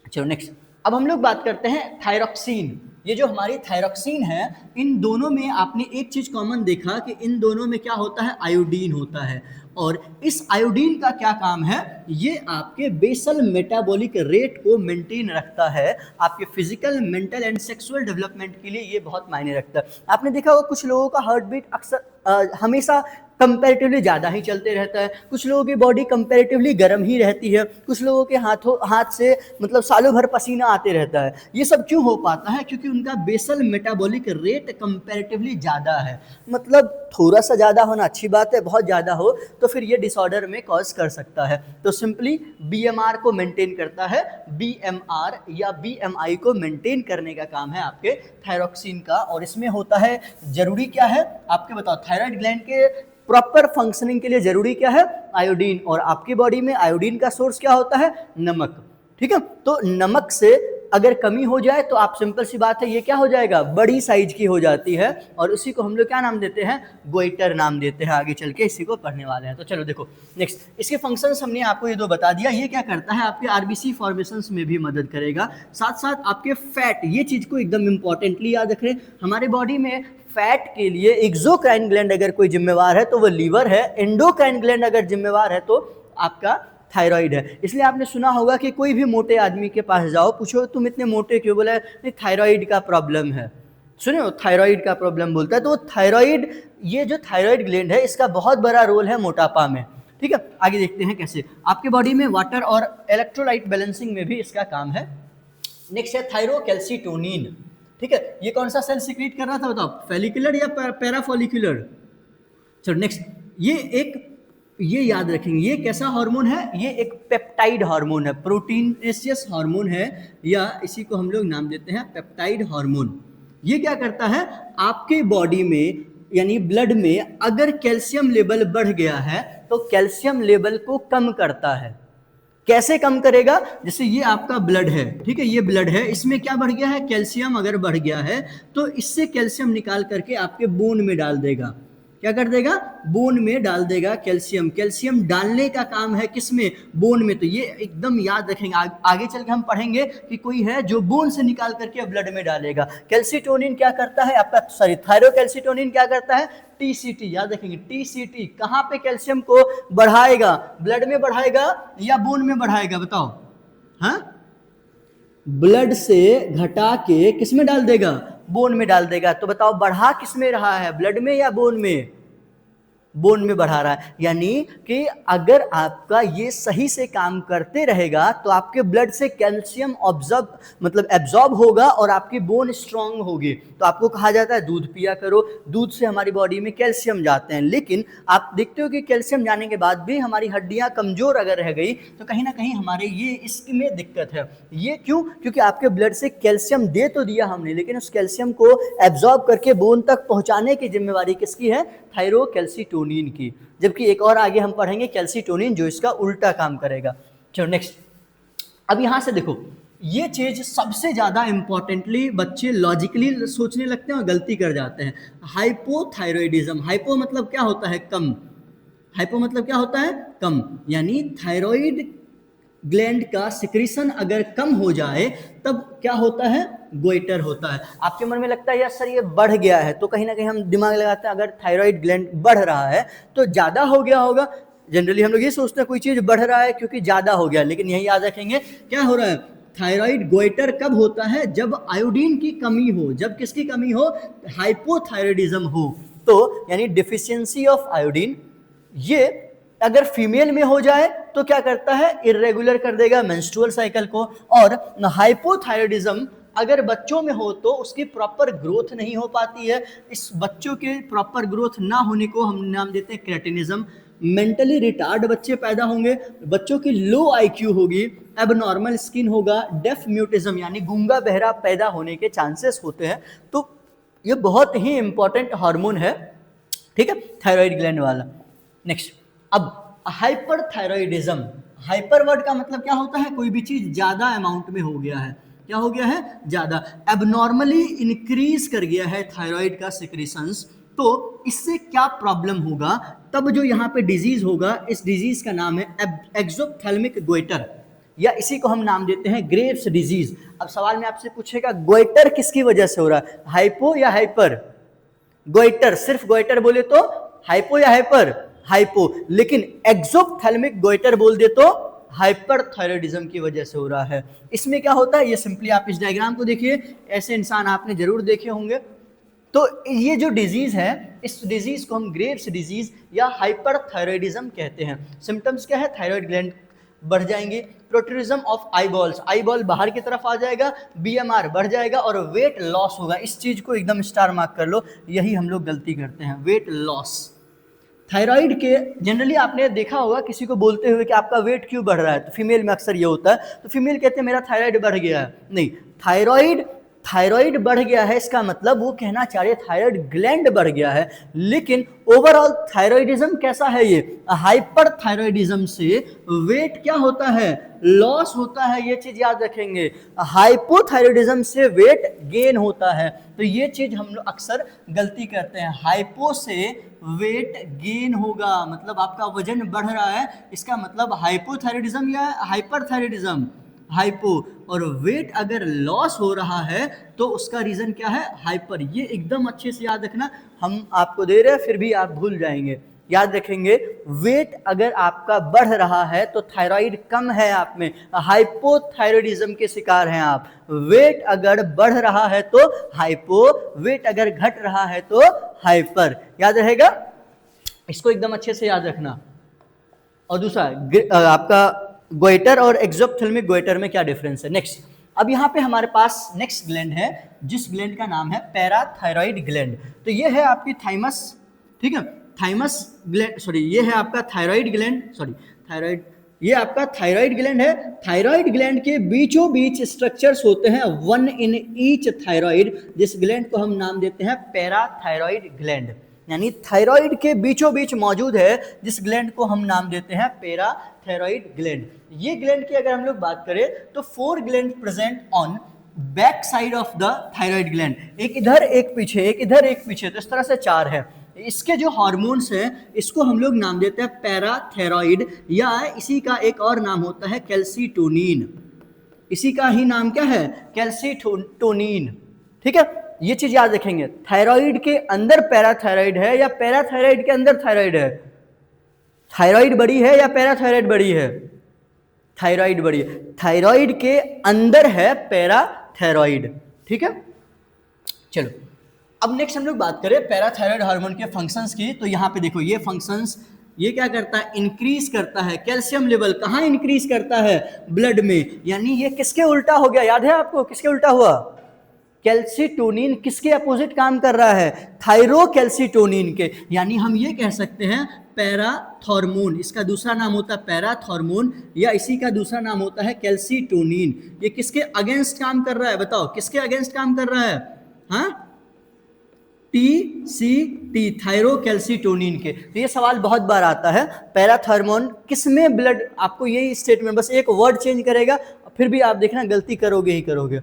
S1: चलो नेक्स्ट। अब हम लोग बात करते हैं थायरोक्सिन। ये जो हमारी थायरोक्सिन है, इन दोनों में आपने एक चीज कॉमन देखा कि इन दोनों में क्या होता है? आयोडीन होता है। और इस आयोडीन का क्या काम है? ये आपके बेसल मेटाबॉलिक रेट को मेंटेन रखता है। आपके physical, mental and sexual development के लिए ये बहुत मायने रखता है। आपने देखा होगा कुछ लोगों का हार्ट बीट अक्सर हमेशा कंपैरेटिवली ज़्यादा ही चलते रहता है, कुछ लोगों की बॉडी कंपैरेटिवली गर्म ही रहती है, कुछ लोगों के हाथ से मतलब सालों भर पसीना आते रहता है। ये सब क्यों हो पाता है? क्योंकि उनका बेसल मेटाबॉलिक रेट कंपैरेटिवली ज़्यादा है। मतलब थोड़ा सा ज़्यादा होना अच्छी बात है, बहुत ज़्यादा हो तो फिर ये डिसऑर्डर में कॉज कर सकता है। तो सिंपली BMR को मेंटेन करता है। BMR या BMI को मेंटेन करने का काम है आपके थायरोक्सिन का। और इसमें होता है, जरूरी क्या है आपके बताओ, थायराइड ग्लैंड के प्रॉपर फंक्शनिंग के लिए जरूरी क्या है? आयोडीन। और आपकी बॉडी में आयोडीन का सोर्स क्या होता है? नमक, ठीक है। तो नमक से अगर कमी हो जाए तो आप सिंपल सी बात है, ये क्या हो जाएगा? बड़ी साइज की हो जाती है। और उसी को हम लोग क्या नाम देते हैं? गोइटर नाम देते हैं। आगे चल के इसी को पढ़ने वाले हैं। तो चलो देखो नेक्स्ट, इसके फंक्शंस हमने आपको ये दो बता दिया। ये क्या करता है? आपके RBC फॉर्मेशंस में भी मदद करेगा, साथ साथ आपके फैट, ये चीज को एकदम इंपॉर्टेंटली याद रखें। हमारे बॉडी में फैट के लिए एक्सोक्राइन ग्लैंड अगर कोई जिम्मेवार है तो वो लीवर है, एंडोक्राइन ग्लैंड अगर जिम्मेवार है तो आपका थायराइड है। इसलिए आपने सुना होगा कि कोई भी मोटे आदमी के पास जाओ, पूछो तुम इतने मोटे क्यों? बोला नहीं, थायराइड का प्रॉब्लम है। सुने हो, थायराइड का प्रॉब्लम बोलता है। तो थायराइड, ये जो थायराइड ग्लैंड है, इसका बहुत बड़ा रोल है मोटापा में, ठीक है। आगे देखते हैं कैसे। आपके बॉडी में वाटर और इलेक्ट्रोलाइट बैलेंसिंग में भी इसका काम है। नेक्स्ट है थायरोकैल्सिटोनिन, ठीक है। ये कौन सा सेल सिक्रीट कर रहा था बताओ? फॉलिक्यूलर या पैराफॉलिक्यूलर? चलो नेक्स्ट, ये याद रखेंगे, ये कैसा हार्मोन है? ये एक पेप्टाइड हार्मोन है, प्रोटीनेशियस हार्मोन है, या इसी को हम लोग नाम देते हैं पेप्टाइड हार्मोन। ये क्या करता है? आपके बॉडी में यानी ब्लड में अगर कैल्शियम लेवल बढ़ गया है तो कैल्शियम लेवल को कम करता है। कैसे कम करेगा? जैसे ये आपका ब्लड है, ठीक है, ये ब्लड है, इसमें क्या बढ़ गया है? कैल्शियम अगर बढ़ गया है तो इससे कैल्शियम निकाल करके आपके बोन में डाल देगा। क्या कर देगा, बोन में डाल देगा कैल्शियम। कैल्शियम डालने का काम है किसमें, बोन में। तो ये एकदम याद रखेंगे, आगे चल के हम पढ़ेंगे कि कोई है जो बोन से निकाल करके ब्लड में डालेगा। कैल्सिटोनिन क्या करता है आपका, सॉरी थायरोकैल्सिटोनिन क्या करता है, टीसीटी, याद रखेंगे टीसीटी कहां पे कैल्शियम को बढ़ाएगा, ब्लड में बढ़ाएगा या बोन में बढ़ाएगा, बताओ। हाँ, ब्लड से घटा के किस में डाल देगा, बोन में डाल देगा। तो बताओ बढ़ा किस में रहा है, ब्लड में या बोन में, बोन में बढ़ा रहा है। यानी कि अगर आपका ये सही से काम करते रहेगा तो आपके ब्लड से कैल्शियम एब्जॉर्ब होगा और आपकी बोन स्ट्रांग होगी। तो आपको कहा जाता है दूध पिया करो, दूध से हमारी बॉडी में कैल्शियम जाते हैं। लेकिन आप देखते हो कि कैल्शियम जाने के बाद भी हमारी हड्डियां कमजोर अगर रह गई तो कहीं ना कहीं हमारे ये इसमें दिक्कत है। ये क्यों, क्योंकि आपके ब्लड से कैल्शियम दे तो दिया हमने, लेकिन उस कैल्शियम को एब्जॉर्ब करके बोन तक पहुंचाने की जिम्मेवारी किसकी है, थायरोकैल्सिटोनिन की। जबकि एक और आगे हम पढ़ेंगे कैल्सिटोनिन जो इसका उल्टा काम करेगा। चलो नेक्स्ट, अब यहां से देखो, ये चीज सबसे ज्यादा इंपॉर्टेंटली बच्चे लॉजिकली सोचने लगते हैं और गलती कर जाते हैं। हाइपोथायरॉयडिज्म, हाइपो मतलब क्या होता है, कम, हाइपो मतलब क्या होता है, कम। यानी थायराइड ग्लैंड का सिक्रीशन अगर कम हो जाए तब क्या होता है, गोइटर होता है। आपके मन में लगता है यार सर ये बढ़ गया है, तो कहीं ना कहीं हम दिमाग लगाते हैं अगर थायराइड ग्लैंड बढ़ रहा है तो ज्यादा हो गया होगा। जनरली हम लोग ये सोचते हैं कोई चीज बढ़ रहा है क्योंकि ज्यादा हो गया, लेकिन यही याद रखेंगे क्या हो रहा है, थायराइड गोइटर कब होता है, जब आयोडीन की कमी हो, जब किसकी कमी हो, हाइपोथायरॉयडिज्म हो। तो यानी डिफिशियंसी ऑफ आयोडीन, ये अगर फीमेल में हो जाए तो क्या करता है, इरेगुलर कर देगा मेंस्ट्रुअल साइकिल को। और हाइपोथायरॉयडिज्म अगर बच्चों में हो तो उसकी प्रॉपर ग्रोथ नहीं हो पाती है। इस बच्चों के प्रॉपर ग्रोथ ना होने को हम नाम देते हैं क्रेटिनिज्म। मेंटली रिटार्ड बच्चे पैदा होंगे, बच्चों की लो आईक्यू होगी, एबनॉर्मल स्किन होगा, डेफ म्यूटिज्म यानी गूंगा बहरा पैदा होने के चांसेस होते हैं। तो ये बहुत ही इंपॉर्टेंट हार्मोन है, ठीक है, थायराइड ग्लैंड वाला। नेक्स्ट, अब हाइपरथायरॉयडिज्म, हाइपर वर्ड का मतलब क्या होता है, कोई भी चीज ज्यादा अमाउंट में हो गया है, क्या हो गया है, ज्यादा, एबनॉर्मली इंक्रीज कर गया है थायराइड का सिक्रीशंस। तो इससे क्या प्रॉब्लम होगा, तब जो यहाँ पे डिजीज होगा, इस डिजीज का नाम है एक्सोप्थेल्मिक गोइटर, या इसी को हम नाम देते हैं ग्रेव्स डिजीज। अब सवाल में आपसे पूछेगा गोइटर किसकी वजह से हो रहा है, हाइपो या हाइपर, गोइटर सिर्फ गोइटर बोले तो हाइपो या हाइपर, हाइपो, लेकिन एक्सोप्थेल्मिक गोइटर बोल दे तो हाइपरथायरॉयडिज्म की वजह से हो रहा है। इसमें क्या होता है, ये सिंपली आप इस डायग्राम को देखिए, ऐसे इंसान आपने जरूर देखे होंगे। तो ये जो डिजीज है, इस डिजीज को हम ग्रेव्स डिजीज या हाइपरथायरॉयडिज्म कहते हैं। सिम्टम्स क्या है, थायराइड ग्लैंड बढ़ जाएंगे, प्रोट्रूजन ऑफ आईबॉल्स, आईबॉल बाहर की तरफ आ जाएगा, बीएमआर बढ़ जाएगा और वेट लॉस होगा। इस चीज को एकदम स्टार मार्क कर लो, यही हम लोग गलती करते हैं, वेट लॉस। थायराइड के जनरली आपने देखा होगा किसी को बोलते हुए कि आपका वेट क्यों बढ़ रहा है, तो फीमेल में अक्सर ये होता है, तो फीमेल कहते हैं मेरा थायराइड बढ़ गया है। नहीं, थायराइड बढ़ गया है इसका मतलब वो कहना चाह रहे थायराइड ग्लैंड बढ़ गया है। लेकिन ओवरऑल थायराइडिज्म कैसा है, ये हाइपरथायरॉयडिज्म से वेट क्या होता है, लॉस होता है, ये चीज याद रखेंगे। हाइपोथायरॉयडिज्म से वेट गेन होता है, तो ये चीज हम लोग अक्सर गलती करते हैं। हाइपो से वेट गेन होगा, मतलब आपका वजन बढ़ रहा है, इसका मतलब हाइपोथायरॉयडिज्म या हाइपरथायरॉयडिज्म, हाइपो। और वेट अगर लॉस हो रहा है तो उसका रीजन क्या है, हाइपर। ये एकदम अच्छे से याद रखना, हम आपको दे रहे हैं फिर भी आप भूल जाएंगे। याद रखेंगे, वेट अगर आपका बढ़ रहा है तो थायराइड कम है आप में, हाइपोथायरॉयडिज्म के शिकार हैं आप। वेट अगर बढ़ रहा है तो हाइपो, वेट अगर घट रहा है तो हाइपर। याद रहेगा, इसको एकदम अच्छे से याद रखना। और दूसरा आपका गोइटर और एक्सोप्थेल्मिक गोइटर में क्या डिफरेंस है। नेक्स्ट, अब यहाँ पे हमारे पास नेक्स्ट ग्लैंड है, जिस ग्लैंड का नाम है पैराथायरॉयड ग्लैंड। तो ये है आपकी थाइमस, ठीक है, थाइमस ग्लैंड, सॉरी ये है आपका थायराइड ग्लैंड, सॉरी थायराइड, ये आपका थायराइड ग्लैंड है। थायराइड ग्लैंड के बीचों बीच स्ट्रक्चर्स होते हैं, वन इन ईच थायराइड, जिस ग्लैंड को हम नाम देते हैं पैराथायरॉयड ग्लैंड। यानी थायराइड के बीचों बीच मौजूद है जिस ग्लैंड को हम नाम देते हैं पैराथायरॉयड ग्लैंड। ये ग्लैंड की अगर हम लोग बात करें तो 4 gland present on back side of the thyroid gland, एक इधर एक पीछे, एक इधर एक पीछे, तो इस तरह से 4 है। इसके जो हार्मोन्स हैं इसको हम लोग नाम देते हैं पैराथायरॉइड, या इसी का एक और नाम होता है कैल्सीटोनिन। इसी का ही नाम क्या है? कैल्सीटोनिन। ठीक है, ये चीज याद रखेंगे। थायराइड के अंदर पैराथायरॉइड है या पैराथायरॉइड के अंदर थायराइड है? थायराइड बड़ी है या पैराथायरॉइड बड़ी है? थायराइड बड़ी है। थायराइड के अंदर है पैराथायरॉइड। ठीक है, चलो अब नेक्स्ट हम लोग बात करें पैराथायरॉइड हार्मोन के फंक्शंस की। तो यहाँ पे देखो ये फंक्शंस, ये क्या करता है? इंक्रीज करता है कैल्शियम लेवल। कहाँ इंक्रीज करता है? ब्लड में। यानी ये किसके उल्टा हो गया? याद है आपको किसके उल्टा हुआ? कैल्सीटोनिन किसके अपोजिट काम कर रहा है? थायरोकैल्सीटोनिन के। यानी हम ये कह सकते हैं पैराथॉर्मोन, इसका दूसरा नाम होता है पैराथॉर्मोन, या इसी का दूसरा नाम होता है कैल्सीटोनिन। ये किसके अगेंस्ट काम कर रहा है? बताओ किसके अगेंस्ट काम कर रहा है? हाँ, TCT, थायरोकैल्सीटोनिन के। तो ये सवाल बहुत बार आता है, पैराथॉर्मोन किसमें ब्लड, आपको यही स्टेटमेंट, बस एक वर्ड चेंज करेगा, फिर भी आप देखना गलती करोगे ही करोगे।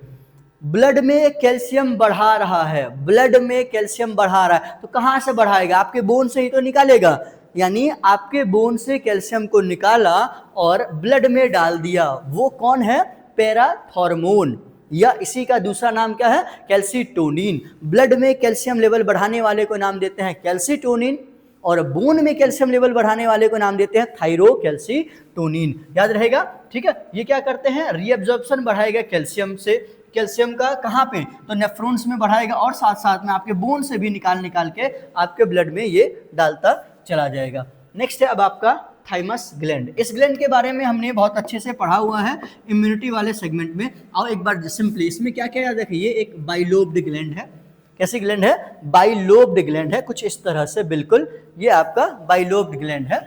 S1: ब्लड में कैल्शियम बढ़ा रहा है, ब्लड में कैल्शियम बढ़ा रहा है, तो कहाँ से बढ़ाएगा? आपके बोन से ही तो निकालेगा। यानी आपके बोन से कैल्शियम को निकाला और ब्लड में डाल दिया, वो कौन है? पैराथॉर्मोन, या इसी का दूसरा नाम क्या है? कैल्सीटोनिन। ब्लड में कैल्शियम लेवल बढ़ाने वाले को नाम देते हैं कैल्सीटोनिन, और बोन में कैल्शियम लेवल बढ़ाने वाले को नाम देते हैं थायरोकैल्सीटोनिन। याद रहेगा? ठीक है, ये क्या करते हैं? रीअब्जॉर्प्शन बढ़ाएगा कैल्शियम से, कैल्शियम का कहाँ पे? तो नेफ्रॉन्स में बढ़ाएगा, और साथ साथ में आपके बोन से भी निकाल के आपके ब्लड में ये डालता चला जाएगा। नेक्स्ट है अब आपका थाइमस ग्लैंड। इस ग्लैंड के बारे में हमने बहुत अच्छे से पढ़ा हुआ है इम्यूनिटी वाले सेगमेंट में। आओ एक बार सिंपली इसमें क्या क्या याद रखिए। ये एक बाइलोब्ड ग्लैंड है। कैसी ग्लैंड है? बाइलोब्ड ग्लैंड है, कुछ इस तरह से, बिल्कुल ये आपका बाइलोब्ड ग्लैंड है।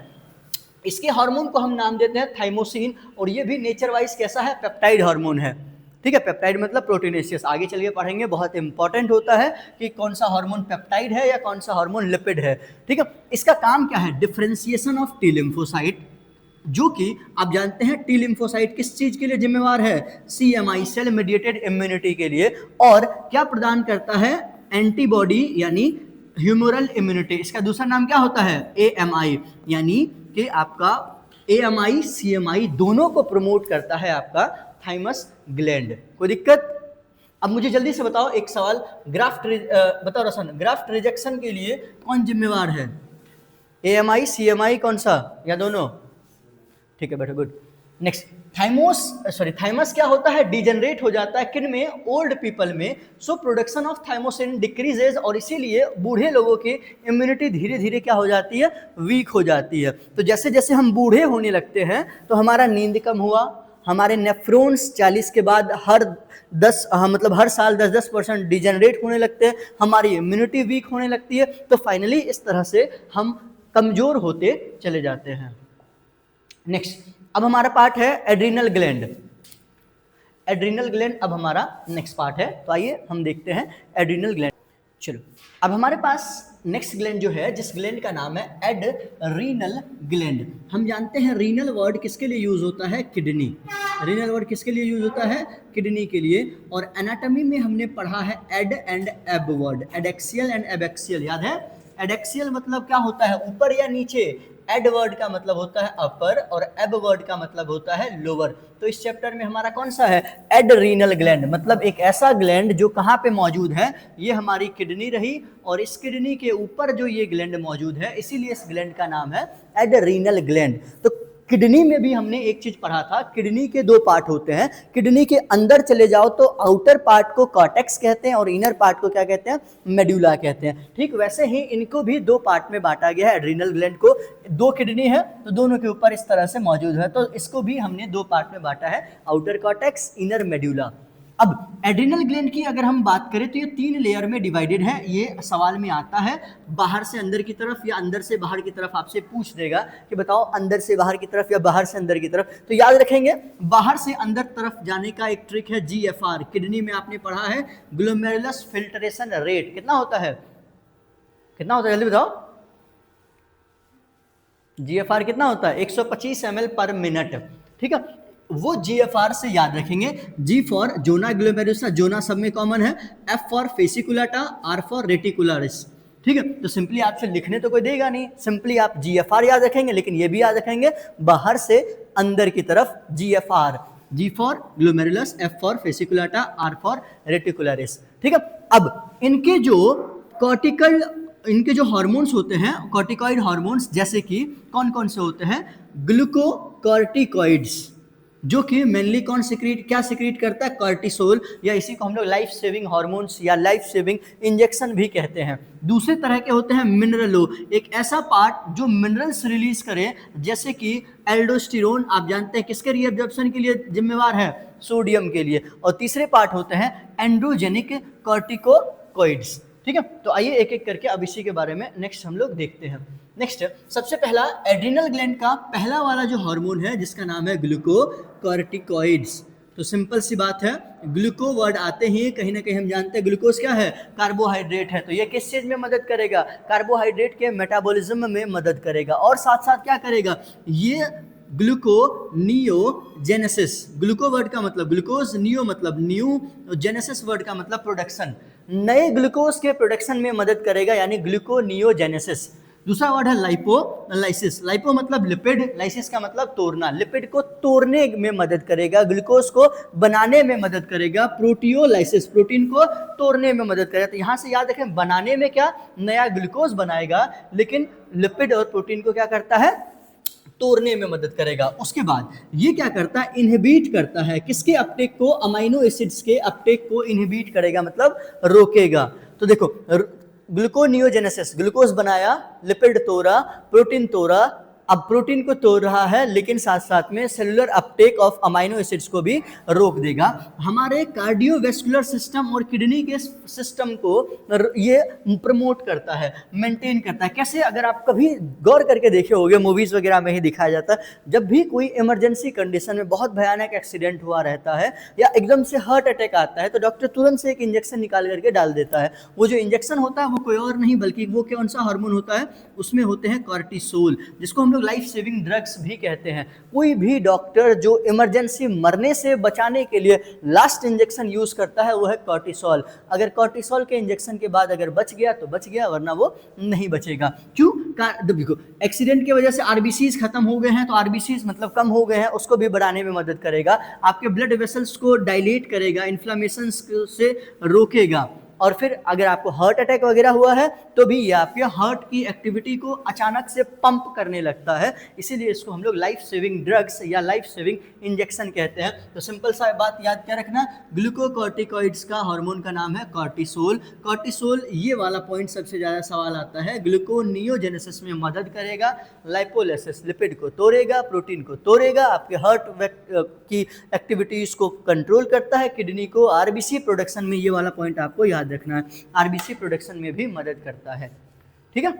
S1: इसके हार्मोन को हम नाम देते हैं थाइमोसिन, और ये भी नेचर वाइज कैसा है? पेप्टाइड हार्मोन है। ठीक है, पेप्टाइड मतलब प्रोटीनेशियस। आगे चलिए पढ़ेंगे, बहुत इंपॉर्टेंट होता है कि कौन सा हार्मोन पेप्टाइड है या कौन सा हार्मोन लिपिड है। ठीक है, इसका काम क्या है? डिफरेंशिएशन ऑफ टी लिम्फोसाइट, जो कि आप जानते हैं टी लिम्फोसाइट किस चीज के लिए जिम्मेवार है? CMI, सेल मेडिएटेड इम्यूनिटी के लिए। और क्या प्रदान करता है? एंटीबॉडी, यानी ह्यूमरल इम्यूनिटी। इसका दूसरा नाम क्या होता है? AMI, यानी कि आपका AMI CMI दोनों को प्रमोट करता है आपका थाइमस ग्लैंड। कोई दिक्कत? अब मुझे जल्दी से बताओ एक सवाल, ग्राफ्ट बताओ रोशन, ग्राफ्ट रिजेक्शन के लिए कौन जिम्मेवार है? AMI CMI कौन सा, या दोनों? ठीक है, बैठो, गुड। नेक्स्ट, थाइमस क्या होता है? डिजेनरेट हो जाता है किन में? ओल्ड पीपल में। So production of thymosin decreases, और इसीलिए बूढ़े लोगों की इम्यूनिटी धीरे धीरे क्या हो जाती है? वीक हो जाती है। तो जैसे जैसे हम बूढ़े होने लगते हैं तो हमारा नींद कम हुआ, हमारे नेफ्रॉन्स 40 के बाद हर साल 10% डिजेनरेट होने लगते हैं, हमारी इम्यूनिटी वीक होने लगती है, तो फाइनली इस तरह से हम कमजोर होते चले जाते हैं। नेक्स्ट, अब हमारा पार्ट है एड्रिनल ग्लैंड। एड्रिनल ग्लैंड अब हमारा नेक्स्ट पार्ट है, तो आइए हम देखते हैं एड्रिनल ग्लैंड। चलो, अब हमारे पास नेक्स्ट ग्लैंड जो है, जिस ग्लैंड का नाम है एड्रीनल ग्लैंड। हम जानते हैं रीनल वर्ड किसके लिए यूज होता है? किडनी। रीनल वर्ड किसके लिए यूज होता है? किडनी के लिए। और एनाटॉमी में हमने पढ़ा है एड एंड एब वर्ड, एडेक्सियल एंड एबेक्सियल। याद है? एडेक्सियल मतलब क्या होता है? ऊपर या नीचे। एड वर्ड का मतलब होता है अपर, और एब वर्ड का मतलब होता है लोअर। तो इस चैप्टर में हमारा कौन सा है? एड्रीनल ग्लैंड, मतलब एक ऐसा ग्लैंड जो कहाँ पे मौजूद है? ये हमारी किडनी रही, और इस किडनी के ऊपर जो ये ग्लैंड मौजूद है, इसीलिए इस ग्लैंड का नाम है एड्रीनल ग्लैंड। तो किडनी में भी हमने एक चीज पढ़ा था, किडनी के दो पार्ट होते हैं। किडनी के अंदर चले जाओ तो आउटर पार्ट को कॉर्टेक्स कहते हैं, और इनर पार्ट को क्या कहते हैं? मेडुला कहते हैं। ठीक वैसे ही इनको भी दो पार्ट में बांटा गया है। एड्रिनल ग्लैंड को, दो किडनी है तो दोनों के ऊपर इस तरह से मौजूद है, तो इसको भी हमने दो पार्ट में बांटा है, आउटर कॉर्टेक्स, इनर मेडुला। अब एड्रिनल ग्लैंड की अगर हम बात करें तो ये 3 लेयर में डिवाइडेड है। ये सवाल में आता है बाहर से अंदर की तरफ या अंदर से बाहर की तरफ, आपसे पूछ देगा कि बताओ अंदर से बाहर की तरफ या बाहर से अंदर की तरफ। तो याद रखेंगे बाहर से अंदर तरफ जाने का एक ट्रिक है GFR। किडनी में आपने पढ़ा है ग्लोमेरुलस फिल्ट्रेशन रेट। कितना होता है? कितना होता है जल्दी बताओ। GFR कितना होता है? 125 ml पर मिनट। ठीक है, वो GFR से याद रखेंगे। G फॉर जोना ग्लोमेरुलस, जोना सब में कॉमन है। F for fasciculata, R for reticularis. ठीक है, तो सिंपली आपसे लिखने तो कोई देगा नहीं, सिंपली आप GFR याद रखेंगे, लेकिन ये भी याद रखेंगे बाहर से अंदर की तरफ GFR, G for glomerulus, F for fasciculata, R for reticularis. ठीक है, अब इनके जो हार्मोन्स होते हैं, कॉर्टिकॉइड हार्मोन्स, जैसे कि कौन कौन से होते हैं, ग्लूकोकॉर्टिकॉइड्स, जो कि मेनली कौन क्या सिक्रीट करता है, कॉर्टिसोल, या इसी को हम लोग लाइफ सेविंग हार्मोन्स या लाइफ सेविंग इंजेक्शन भी कहते हैं। दूसरे तरह के होते हैं मिनरलो, एक ऐसा पार्ट जो मिनरल्स रिलीज करे, जैसे कि एल्डोस्टेरोन, आप जानते हैं किसके रीअब्जॉर्प्शन के लिए जिम्मेवार है, सोडियम के लिए। और तीसरे पार्ट होते हैं एंड्रोजेनिक कॉर्टिकोकॉइड्स। ठीक है, तो आइए एक एक करके अब इसी के बारे में नेक्स्ट हम लोग देखते हैं। नेक्स्ट, सबसे पहला एड्रिनल ग्लैंड का पहला वाला जो हार्मोन है, जिसका नाम है ग्लूकोकॉर्टिकॉइड्स। तो सिंपल सी बात है, ग्लूको वर्ड आते ही कहीं ना कहीं हम जानते हैं ग्लूकोज क्या है, कार्बोहाइड्रेट है। तो ये किस चीज में मदद करेगा, कार्बोहाइड्रेट के मेटाबॉलिज्म में मदद करेगा, और साथ साथ क्या करेगा, ये ग्लूकोनियोजेनेसिस, ग्लूको वर्ड का मतलब ग्लूकोज, नियो मतलब न्यू, जेनेसिस वर्ड का मतलब प्रोडक्शन, नए ग्लूकोज के प्रोडक्शन में मदद करेगा, यानी ग्लूकोनियोजेनेसिस। दूसरा वर्ड है लाइपोलाइसिस, लाइपो मतलब लिपिड, लाइसिस का मतलब तोड़ना, लिपिड को तोड़ने में मदद करेगा, ग्लूकोज को बनाने में मदद करेगा। प्रोटियोलाइसिस, प्रोटीन को तोड़ने में मदद करेगा। तो यहाँ से याद रखें, बनाने में क्या, नया ग्लूकोज बनाएगा, लेकिन लिपिड और प्रोटीन को क्या करता है, तोड़ने में मदद करेगा। उसके बाद ये क्या करता है, इनहिबिट करता है, किसके अपटेक को, अमाइनो एसिड्स के अपटेक को इनहिबिट करेगा, मतलब रोकेगा। तो देखो, ग्लूकोनियोजेनेसिस, ग्लूकोज बनाया, लिपिड तोड़ा, प्रोटीन तोड़ा, अब प्रोटीन को तोड़ रहा है, लेकिन साथ साथ में cellular Uptake of amino acids को भी रोक देगा। हमारे कार्डियोवैस्कुलर सिस्टम और किडनी के सिस्टम को ये प्रमोट करता है, मेंटेन करता है। कैसे, अगर आप कभी गौर करके देखे होंगे, मूवीज वगैरह में ही दिखाया जाता है, जब भी कोई इमरजेंसी कंडीशन में बहुत भयानक एक्सीडेंट हुआ रहता है या एकदम से हार्ट अटैक आता है, तो डॉक्टर तुरंत से एक इंजेक्शन निकाल करके डाल देता है। वो जो इंजेक्शन होता है वो कोई और नहीं बल्कि वो कौन सा हार्मोन होता है, उसमें होते हैं कॉर्टिसोल, जिसको हम लाइफ सेविंग ड्रग्स भी कहते हैं। कोई भी डॉक्टर जो इमरजेंसी मरने से बचाने के लिए लास्ट इंजेक्शन यूज करता है वो है कॉर्टिसोल। अगर कॉर्टिसोल के इंजेक्शन के बाद अगर बच गया तो बच गया, वरना वो नहीं बचेगा। क्यों, देखो एक्सीडेंट की वजह से आरबीसीज खत्म हो गए हैं, तो आरबीसीज मतलब कम हो गए हैं, उसको भी बढ़ाने में मदद करेगा, आपके ब्लड वेसल्स को डायलेट करेगा, इन्फ्लेमेशन से रोकेगा। और फिर अगर आपको हार्ट अटैक वगैरह हुआ है तो भी ये आपके हार्ट की एक्टिविटी को अचानक से पंप करने लगता है, इसीलिए इसको हम लोग लाइफ सेविंग ड्रग्स या लाइफ सेविंग इंजेक्शन कहते हैं। तो सिंपल सा बात याद क्या रखना, ग्लूकोकॉर्टिकॉइड्स का हार्मोन का नाम है कॉर्टिसोल। कॉर्टिसोल, ये वाला पॉइंट सबसे ज़्यादा सवाल आता है, ग्लूकोनियोजेनेसिस में मदद करेगा, लाइपोलाइसिस लिपिड को तोड़ेगा, प्रोटीन को तोड़ेगा, आपके हार्ट की एक्टिविटीज को कंट्रोल करता है, किडनी को, आरबीसी प्रोडक्शन में, ये वाला पॉइंट आपको याद रखना है, आरबीसी प्रोडक्शन में भी मदद करता है। ठीक है,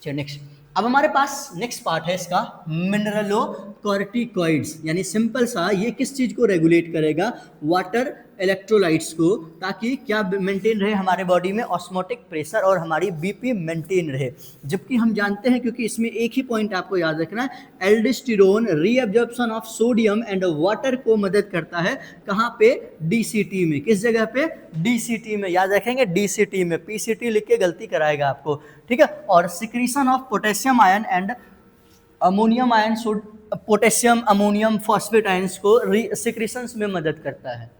S1: चलिए नेक्स्ट। अब हमारे पास नेक्स्ट पार्ट है इसका, मिनरलोकॉर्टिकॉइड्स, यानी सिंपल सा ये किस चीज को रेगुलेट करेगा, वाटर इलेक्ट्रोलाइट्स को, ताकि क्या मेंटेन रहे हमारे बॉडी में, ऑस्मोटिक प्रेशर और हमारी बीपी मेंटेन रहे। जबकि हम जानते हैं, क्योंकि इसमें एक ही पॉइंट आपको याद रखना है, aldosterone reabsorption of sodium and water को मदद करता है, कहाँ पे, डीसीटी में। किस जगह पे, डीसीटी में, याद रखेंगे डीसीटी में, पीसीटी लिख के गलती कराएगा आपको। ठीक है, और secretion of potassium ion and ammonium ion, potassium ammonium phosphate ions को सिक्रीशंस में मदद करता है।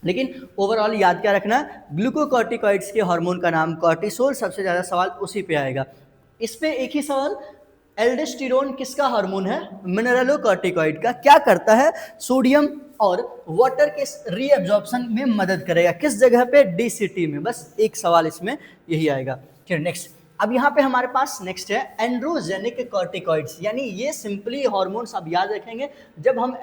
S1: लेकिन ओवरऑल याद क्या रखना, ग्लूकोकॉर्टिकॉइड्स के हार्मोन का नाम कॉर्टिसोल, सबसे ज़्यादा सवाल उसी पे आएगा। इस पे एक ही सवाल, एल्डोस्टेरोन किसका हार्मोन है, मिनरलोकॉर्टिकॉइड का, क्या करता है, सोडियम और वाटर के रीअब्जॉर्प्शन में मदद करेगा, किस जगह पे, डीसीटी में। बस एक सवाल इसमें यही आएगा। चलिए नेक्स्ट। अब यहाँ पे हमारे पास नेक्स्ट है एंड्रोजेनिक कॉर्टिकॉइड्स, यानी ये सिंपली हार्मोन्स आप याद रखेंगे, जब हम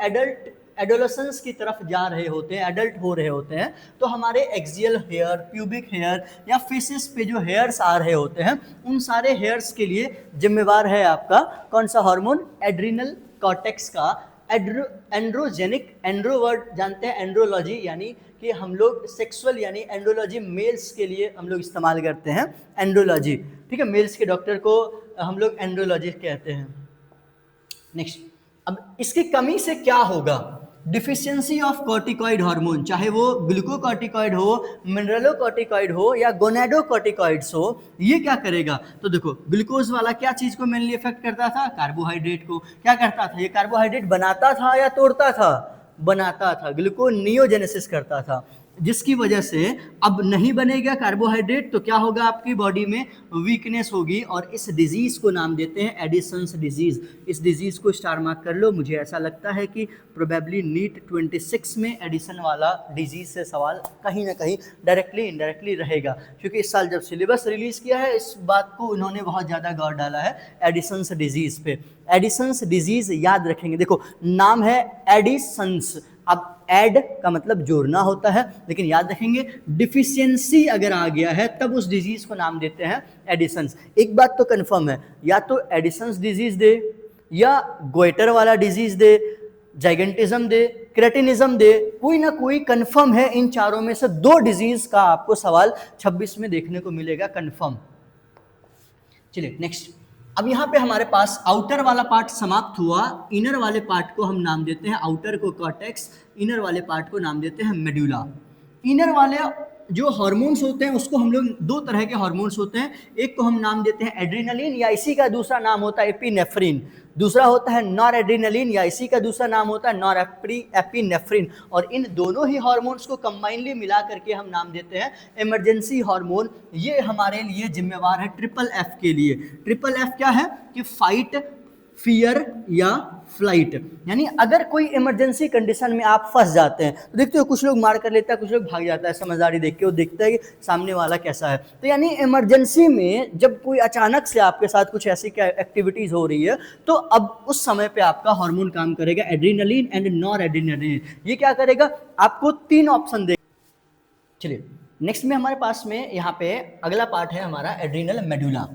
S1: एडोलेसेंस की तरफ जा रहे होते हैं, एडल्ट हो रहे होते हैं, तो हमारे एक्सियल हेयर, प्यूबिक हेयर या फेसेस पे जो हेयर्स आ रहे होते हैं, उन सारे हेयर्स के लिए जिम्मेवार है आपका कौन सा हार्मोन, एड्रिनल कॉर्टेक्स का एंड्रोजेनिक, एंड्रो वर्ड जानते हैं, एंड्रोलॉजी यानी कि हम लोग सेक्सुअल यानी एंड्रोलॉजी मेल्स के लिए हम लोग इस्तेमाल करते हैं, एंड्रोलॉजी। ठीक है, मेल्स के डॉक्टर को हम लोग एंड्रोलॉजी कहते हैं। नेक्स्ट, अब इसकी कमी से क्या होगा, डिफिशियंसी ऑफ कॉर्टिकॉइड हार्मोन, चाहे वो ग्लूकोकॉर्टिकॉइड हो, मिनरलोकॉर्टिकॉइड हो या गोनेडोकॉर्टिकॉइड्स हो, ये क्या करेगा? तो देखो ग्लूकोज वाला क्या चीज को मेनली इफेक्ट करता था? कार्बोहाइड्रेट को। क्या करता था? ये कार्बोहाइड्रेट बनाता था या तोड़ता था? बनाता था, ग्लूकोनियोजेनेसिस करता था, जिसकी वजह से अब नहीं बनेगा कार्बोहाइड्रेट, तो क्या होगा? आपकी बॉडी में वीकनेस होगी, और इस डिजीज को नाम देते हैं एडिसन्स डिजीज। इस डिजीज को स्टार मार्क कर लो। मुझे ऐसा लगता है कि प्रोबेबली नीट 26 में एडिसन वाला डिजीज से सवाल कहीं ना कहीं डायरेक्टली इनडायरेक्टली रहेगा, क्योंकि इस साल जब सिलेबस रिलीज किया है इस बात को उन्होंने बहुत ज़्यादा गौर डाला है एडिसन्स डिजीज पे। एडिसन्स डिजीज याद रखेंगे, देखो नाम है एडिसन्स, अब ऐड का मतलब जोड़ना होता है, लेकिन याद रखेंगे डिफिशियंसी अगर आ गया है तब उस डिजीज को नाम देते हैं एडिसन्स। एक बात तो कंफर्म है, या तो एडिसन्स डिजीज दे, या गोइटर वाला डिजीज दे, जाइगेंटिज्म दे, क्रेटिनिज्म दे, कोई ना कोई कंफर्म है। इन चारों में से दो डिजीज का आपको सवाल 26 में देखने को मिलेगा कंफर्म। चलिए नेक्स्ट, अब यहाँ पे हमारे पास आउटर वाला पार्ट समाप्त हुआ, इनर वाले पार्ट को हम नाम देते हैं, आउटर को कॉर्टेक्स, इनर वाले पार्ट को नाम देते हैं मेडुला। इनर वाले जो हार्मोन्स होते हैं उसको हम लोग, दो तरह के हार्मोन्स होते हैं, एक को हम नाम देते हैं एड्रेनलिन या इसी का दूसरा नाम होता है एपिनेफ्रिन, दूसरा होता है नॉर एड्रेनलिन या इसी का दूसरा नाम होता है नॉर एपिनेफ्रिन। और इन दोनों ही हार्मोन्स को कंबाइनली मिला करके हम नाम देते हैं इमरजेंसी हार्मोन। ये हमारे लिए जिम्मेवार है ट्रिपल एफ के लिए। ट्रिपल एफ क्या है? कि फाइट, फियर या फ्लाइट। यानी अगर कोई इमरजेंसी कंडीशन में आप फंस जाते हैं, तो देखते हो कुछ लोग मार कर लेता है, कुछ लोग भाग जाता है, समझदारी देख के वो देखता है कि सामने वाला कैसा है। तो यानी इमरजेंसी में जब कोई अचानक से आपके साथ कुछ ऐसी एक्टिविटीज हो रही है, तो अब उस समय पे आपका हार्मोन काम करेगा एड्रेनलिन एंड नॉर एड्रेनलिन। ये क्या करेगा? आपको तीन ऑप्शन देगा। चलिए नेक्स्ट में हमारे पास में यहाँ पे अगला पार्ट है हमारा एड्रिनल मेडुला,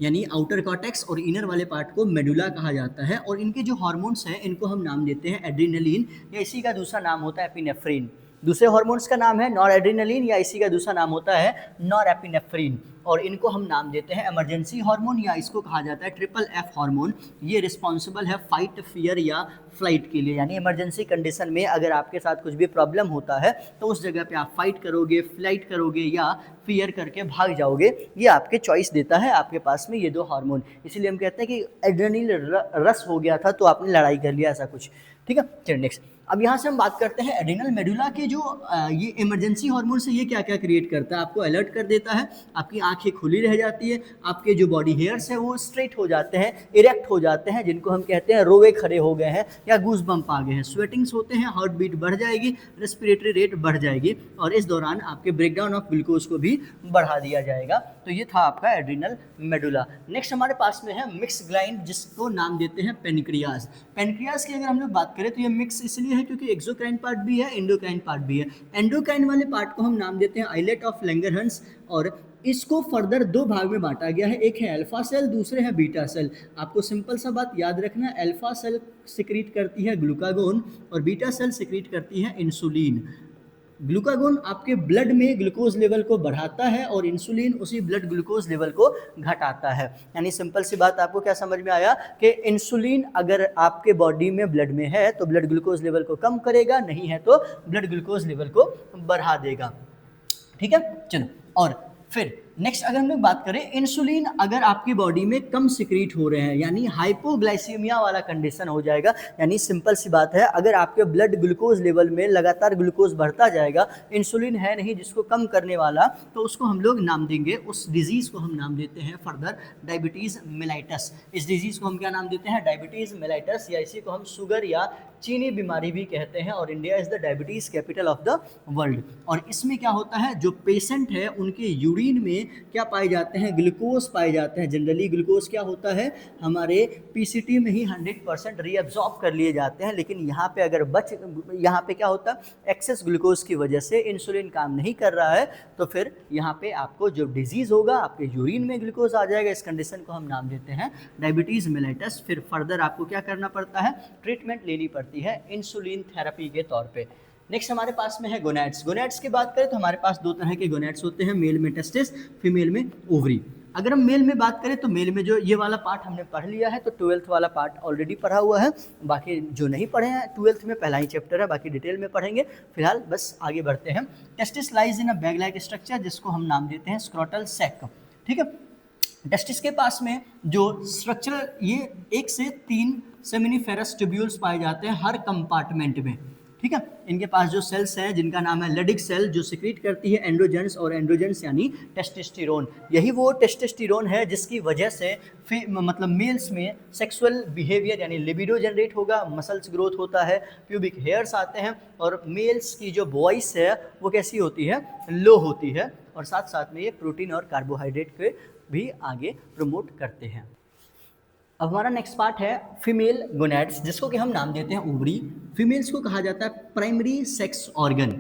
S1: यानी आउटर कॉर्टेक्स और इनर वाले पार्ट को मेडुला कहा जाता है। और इनके जो हार्मोन्स हैं इनको हम नाम देते हैं एड्रेनलिन या इसी का दूसरा नाम होता है एपिनेफ्रिन। दूसरे हार्मोन्स का नाम है नॉर एड्रेनलिन या इसी का दूसरा नाम होता है नॉर एपिनेफ्रिन, और इनको हम नाम देते हैं इमरजेंसी हार्मोन या इसको कहा जाता है ट्रिपल एफ हार्मोन। ये रिस्पॉन्सिबल है फाइट, फियर या फ्लाइट के लिए। यानी इमरजेंसी कंडीशन में अगर आपके साथ कुछ भी प्रॉब्लम होता है तो उस जगह पे आप फाइट करोगे, फ्लाइट करोगे या फियर करके भाग जाओगे, ये आपके चॉइस देता है आपके पास में ये दो हार्मोन। इसीलिए हम कहते हैं कि एड्रेनल रस हो गया था तो आपने लड़ाई कर लिया, ऐसा कुछ। ठीक है, चलिए नेक्स्ट। अब यहाँ से हम बात करते हैं एड्रिनल मेडुला के जो ये इमरजेंसी हार्मोन से ये क्या क्या क्रिएट करता है। आपको अलर्ट कर देता है, आपकी आंखें खुली रह जाती है, आपके जो बॉडी हेयर्स है वो स्ट्रेट हो जाते हैं, इरेक्ट हो जाते हैं, जिनको हम कहते हैं रोवे खड़े हो गए हैं या गूज बम्प आ गए हैं, स्वेटिंग्स होते हैं, हार्ट बीट बढ़ जाएगी, रेस्पिरेटरी रेट बढ़ जाएगी, और इस दौरान आपके ब्रेकडाउन ऑफ ग्लूकोज को भी बढ़ा दिया जाएगा। तो ये था आपका एड्रिनल मेडुला। नेक्स्ट हमारे पास में है मिक्स ग्लैंड, जिसको नाम देते हैं पेनक्रियाज। पेनक्रियाज की अगर हम लोग बात करें तो ये मिक्स इसलिए है क्योंकि एक्सोक्राइन पार्ट भी है, एंडोक्राइन पार्ट भी है। एंडोक्राइन वाले पार्ट को हम नाम देते हैं आइलेट ऑफ लैंगरहंस, और इसको फर्दर दो भाग में बांटा गया है, एक है अल्फा सेल, दूसरे है बीटा सेल। आपको सिंपल सा बात याद रखना, अल्फा सेल सिक्रीट करती है ग्लूकागोन और बीटा सेल सिक्रीट करती है इंसुलिन। ग्लूकागोन आपके ब्लड में ग्लूकोज लेवल को बढ़ाता है और इंसुलिन उसी ब्लड ग्लूकोज लेवल को घटाता है। यानी सिंपल सी बात आपको क्या समझ में आया कि इंसुलिन अगर आपके बॉडी में ब्लड में है तो ब्लड ग्लूकोज लेवल को कम करेगा, नहीं है तो ब्लड ग्लूकोज लेवल को बढ़ा देगा। ठीक है, चलो। और फिर नेक्स्ट अगर हम लोग बात करें, इंसुलिन अगर आपकी बॉडी में कम सिक्रीट हो रहे हैं यानी हाइपोग्लाइसीमिया वाला कंडीशन हो जाएगा। यानी सिंपल सी बात है, अगर आपके ब्लड ग्लूकोज लेवल में लगातार ग्लूकोज बढ़ता जाएगा, इंसुलिन है नहीं जिसको कम करने वाला, तो उसको हम लोग नाम देंगे, उस डिजीज़ को हम नाम देते हैं फर्दर डायबिटीज़ मेलाइटस। इस डिजीज़ को हम क्या नाम देते हैं? डायबिटीज़ मेलाइटस, या इसी को हम शुगर या चीनी बीमारी भी कहते हैं। और India is the diabetes capital of the world. और इसमें क्या होता है, जो पेशेंट है उनके यूरिन में क्या पाए जाते हैं? ग्लूकोज पाए जाते हैं। जनरली ग्लूकोज क्या होता है, हमारे पीसीटी में ही 100% रीअब्जॉर्ब कर लिए जाते हैं, लेकिन यहाँ पे अगर यहाँ पे क्या होता है, एक्सेस ग्लूकोज की वजह से इंसुलिन काम नहीं कर रहा है, तो फिर यहाँ पे आपको जो डिजीज़ होगा, आपके यूरिन में ग्लूकोज आ जाएगा। इस कंडीशन को हम नाम देते हैं डायबिटीज़ मेलाइटस। फिर फर्दर आपको क्या करना पड़ता है? ट्रीटमेंट लेनी पड़ती है इंसुलिन थेरेपी के तौर पे। नेक्स्ट हमारे पास में है गोनैड्स। गोनैड्स की बात करें तो हमारे पास दो तरह के गोनैड्स होते हैं, मेल में टेस्टिस, फीमेल में ओवरी। अगर हम मेल में बात करें तो मेल में जो ये वाला पार्ट हमने पढ़ लिया है, तो 12th वाला पार्ट ऑलरेडी पढ़ा हुआ है। बाकी जो नहीं पढ़े हैं 12th में पहला ही चैप्टर है, बाकी डिटेल में पढ़ेंगे। फिलहाल बस आगे बढ़ते हैं। Testis lies in a bag like structure, जिसको हम नाम देते हैं स्क्रोटल सैक। ठीक है, टेस्टिस के पास में जो स्ट्रक्चरल ये 1 से 3 सेमिनिफेरस ट्यूब्यूल्स पाए जाते हैं हर कंपार्टमेंट में। ठीक है, इनके पास जो सेल्स हैं जिनका नाम है लेडिक सेल, जो सिक्रीट करती है एंड्रोजेंस, और एंड्रोजेंस यानी टेस्टोस्टेरोन। यही वो टेस्टोस्टेरोन है जिसकी वजह से मतलब मेल्स में सेक्सुअल बिहेवियर यानी लिबिडो जनरेट होगा, मसल्स ग्रोथ होता है, प्यूबिक हेयर्स आते हैं, और मेल्स की जो वॉइस है वो कैसी होती है, लो होती है, और साथ साथ में ये प्रोटीन और कार्बोहाइड्रेट के भी आगे प्रमोट करते हैं। अब हमारा नेक्स्ट पार्ट है फीमेल गोनैड्स, जिसको कि हम नाम देते हैं ओवरी। फीमेल्स को कहा जाता है प्राइमरी सेक्स ऑर्गन।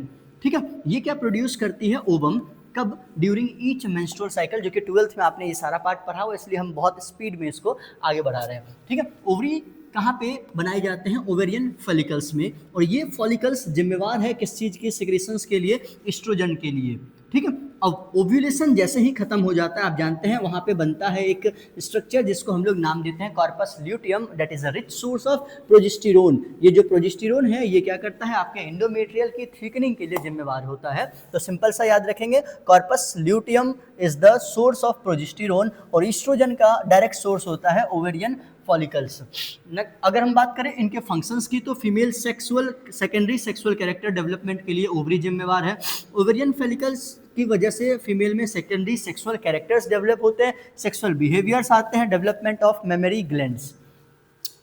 S1: ठीक है, ये क्या प्रोड्यूस करती है, ओवम। कब, ड्यूरिंग ईच मेंस्ट्रुअल साइकिल, जो कि 12th में आपने ये सारा पार्ट पढ़ा हुआ, इसलिए हम बहुत स्पीड में इसको आगे बढ़ा रहे हैं। ठीक है, ओवरी कहाँ पे बनाए जाते हैं, ओवेरियन फॉलिकल्स में, और ये फॉलिकल्स जिम्मेवार है किस चीज़ की, सिक्रेशंस के लिए, एस्ट्रोजन के लिए। ठीक है, अब ओव्यूलेशन जैसे ही खत्म हो जाता है, आप जानते हैं वहाँ पे बनता है एक स्ट्रक्चर जिसको हम लोग नाम देते हैं corpus luteum, that is a rich source of progesterone. ये जो प्रोजेस्टेरोन है ये क्या करता है, आपके एंडोमेट्रियल की थिकनिंग के लिए जिम्मेवार होता है। तो सिंपल सा याद रखेंगे, corpus luteum is the source of progesterone, और ईस्ट्रोजन का डायरेक्ट सोर्स होता है ओवेरियन फॉलिकल्स। अगर हम बात करें इनके फंक्शंस की, तो female secondary sexual character development के लिए ओवरी जिम्मेवार है। ओवेरियन फॉलिकल्स की वजह से फीमेल में सेकेंडरी सेक्सुअल कैरेक्टर्स डेवलप होते हैं, सेक्सुअल बिहेवियर्स आते हैं, development of mammary glands.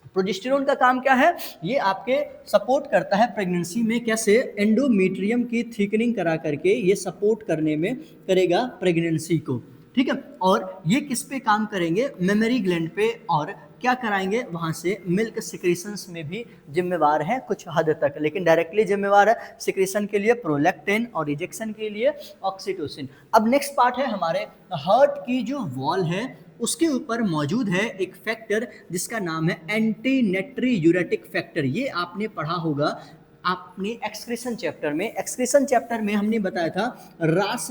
S1: Progesterone का काम क्या है, ये आपके सपोर्ट करता है प्रेगनेंसी में, कैसे, एंडोमेट्रियम की थिकनिंग करा करके ये सपोर्ट करने में करेगा प्रेगनेंसी को। ठीक है, और ये किस पे काम करेंगे, मेमोरी ग्लैंड पे, और क्या कराएंगे, वहाँ से मिल्क सिक्रेशंस में भी जिम्मेवार है कुछ हद तक, लेकिन डायरेक्टली जिम्मेवार है सिक्रेशन के लिए प्रोलैक्टिन, और रिजेक्शन के लिए ऑक्सीटोसिन। अब नेक्स्ट पार्ट है हमारे हार्ट की जो वॉल है उसके ऊपर मौजूद है एक फैक्टर जिसका नाम है एंटी यूरेटिक फैक्टर। ये आपने पढ़ा होगा आपने एक्सक्रीशन चैप्टर में। एक्सक्रीशन चैप्टर में हमने बताया था रास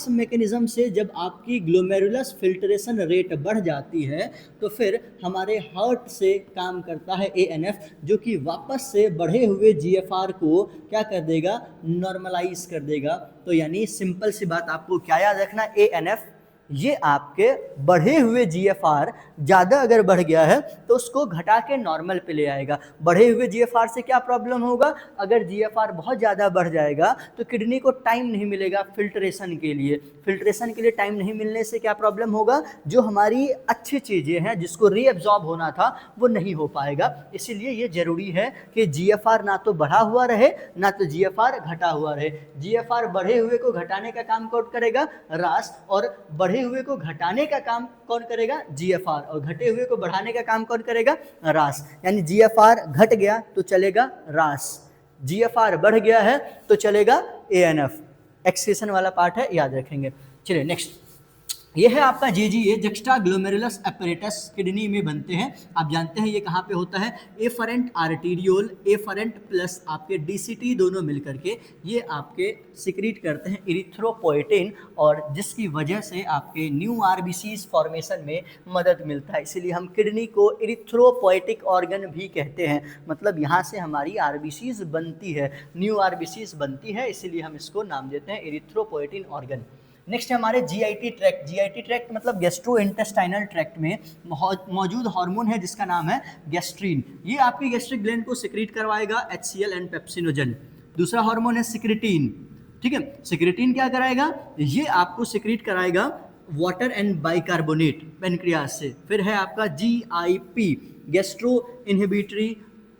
S1: मैकेनिज्म से जब आपकी ग्लोमेरुलस फिल्ट्रेशन रेट बढ़ जाती है तो फिर हमारे हार्ट से काम करता है एएनएफ, जो कि वापस से बढ़े हुए जीएफआर को क्या कर देगा, नॉर्मलाइज कर देगा। तो यानी सिंपल सी बात आपको क्या याद रखना, एएनएफ ये आपके बढ़े हुए जीएफआर ज़्यादा अगर बढ़ गया है तो उसको घटा के नॉर्मल पे ले आएगा। बढ़े हुए जीएफआर से क्या प्रॉब्लम होगा, अगर जीएफआर बहुत ज़्यादा बढ़ जाएगा तो किडनी को टाइम नहीं मिलेगा फिल्ट्रेशन के लिए टाइम नहीं मिलने से क्या प्रॉब्लम होगा, जो हमारी अच्छी चीज़ें हैं जिसको रीअब्जॉर्ब होना था वो नहीं हो पाएगा। इसीलिए ये ज़रूरी है कि जीएफआर ना तो बढ़ा हुआ रहे ना तो जीएफआर घटा हुआ रहे। जीएफआर बढ़े हुए को घटाने का काम कौन करेगा, रास, और बढ़े हुए को घटाने का काम कौन करेगा, जीएफआर, और घटे हुए को बढ़ाने का काम कौन करेगा, रास। यानी जीएफआर घट गया तो चलेगा रास, जीएफआर बढ़ गया है तो चलेगा एएनएफ। एक्सक्रीशन वाला पार्ट है, याद रखेंगे। चलिए नेक्स्ट, ये है आपका GGA, juxta glomerulus apparatus, kidney में बनते हैं। आप जानते हैं ये कहाँ पे होता है, एफरेंट आर्टीरियोल, एफरेंट प्लस आपके डीसीटी दोनों मिलकर के ये आपके सिक्रीट करते हैं इरिथ्रोपोएटिन, और जिसकी वजह से आपके न्यू आरबीसीज फॉर्मेशन में मदद मिलता है। इसीलिए हम किडनी को इरिथ्रोपोएटिक ऑर्गन भी कहते हैं, मतलब यहाँ से हमारी आरबीसीज बनती है, न्यू आरबीसीज बनती है, इसीलिए हम इसको नाम देते हैं इरिथ्रोपोएटिन ऑर्गन। नेक्स्ट है हमारे जीआईटी ट्रैक्ट। जीआईटी ट्रैक्ट मतलब गैस्ट्रो इंटेस्टाइनल ट्रैक्ट में मौजूद हार्मोन है जिसका नाम है गैस्ट्रीन। ये आपकी गैस्ट्रिक ग्लैंड को सिक्रीट करवाएगा HCl एंड पेप्सिनोजन। दूसरा हार्मोन है सिक्रेटिन। ठीक है, सिक्रेटिन क्या कराएगा, ये आपको सिक्रीट कराएगा वाटर एंड बाइकार्बोनेट पेनक्रियास से। फिर है आपका GIP, गैस्ट्रो इनहिबिटरी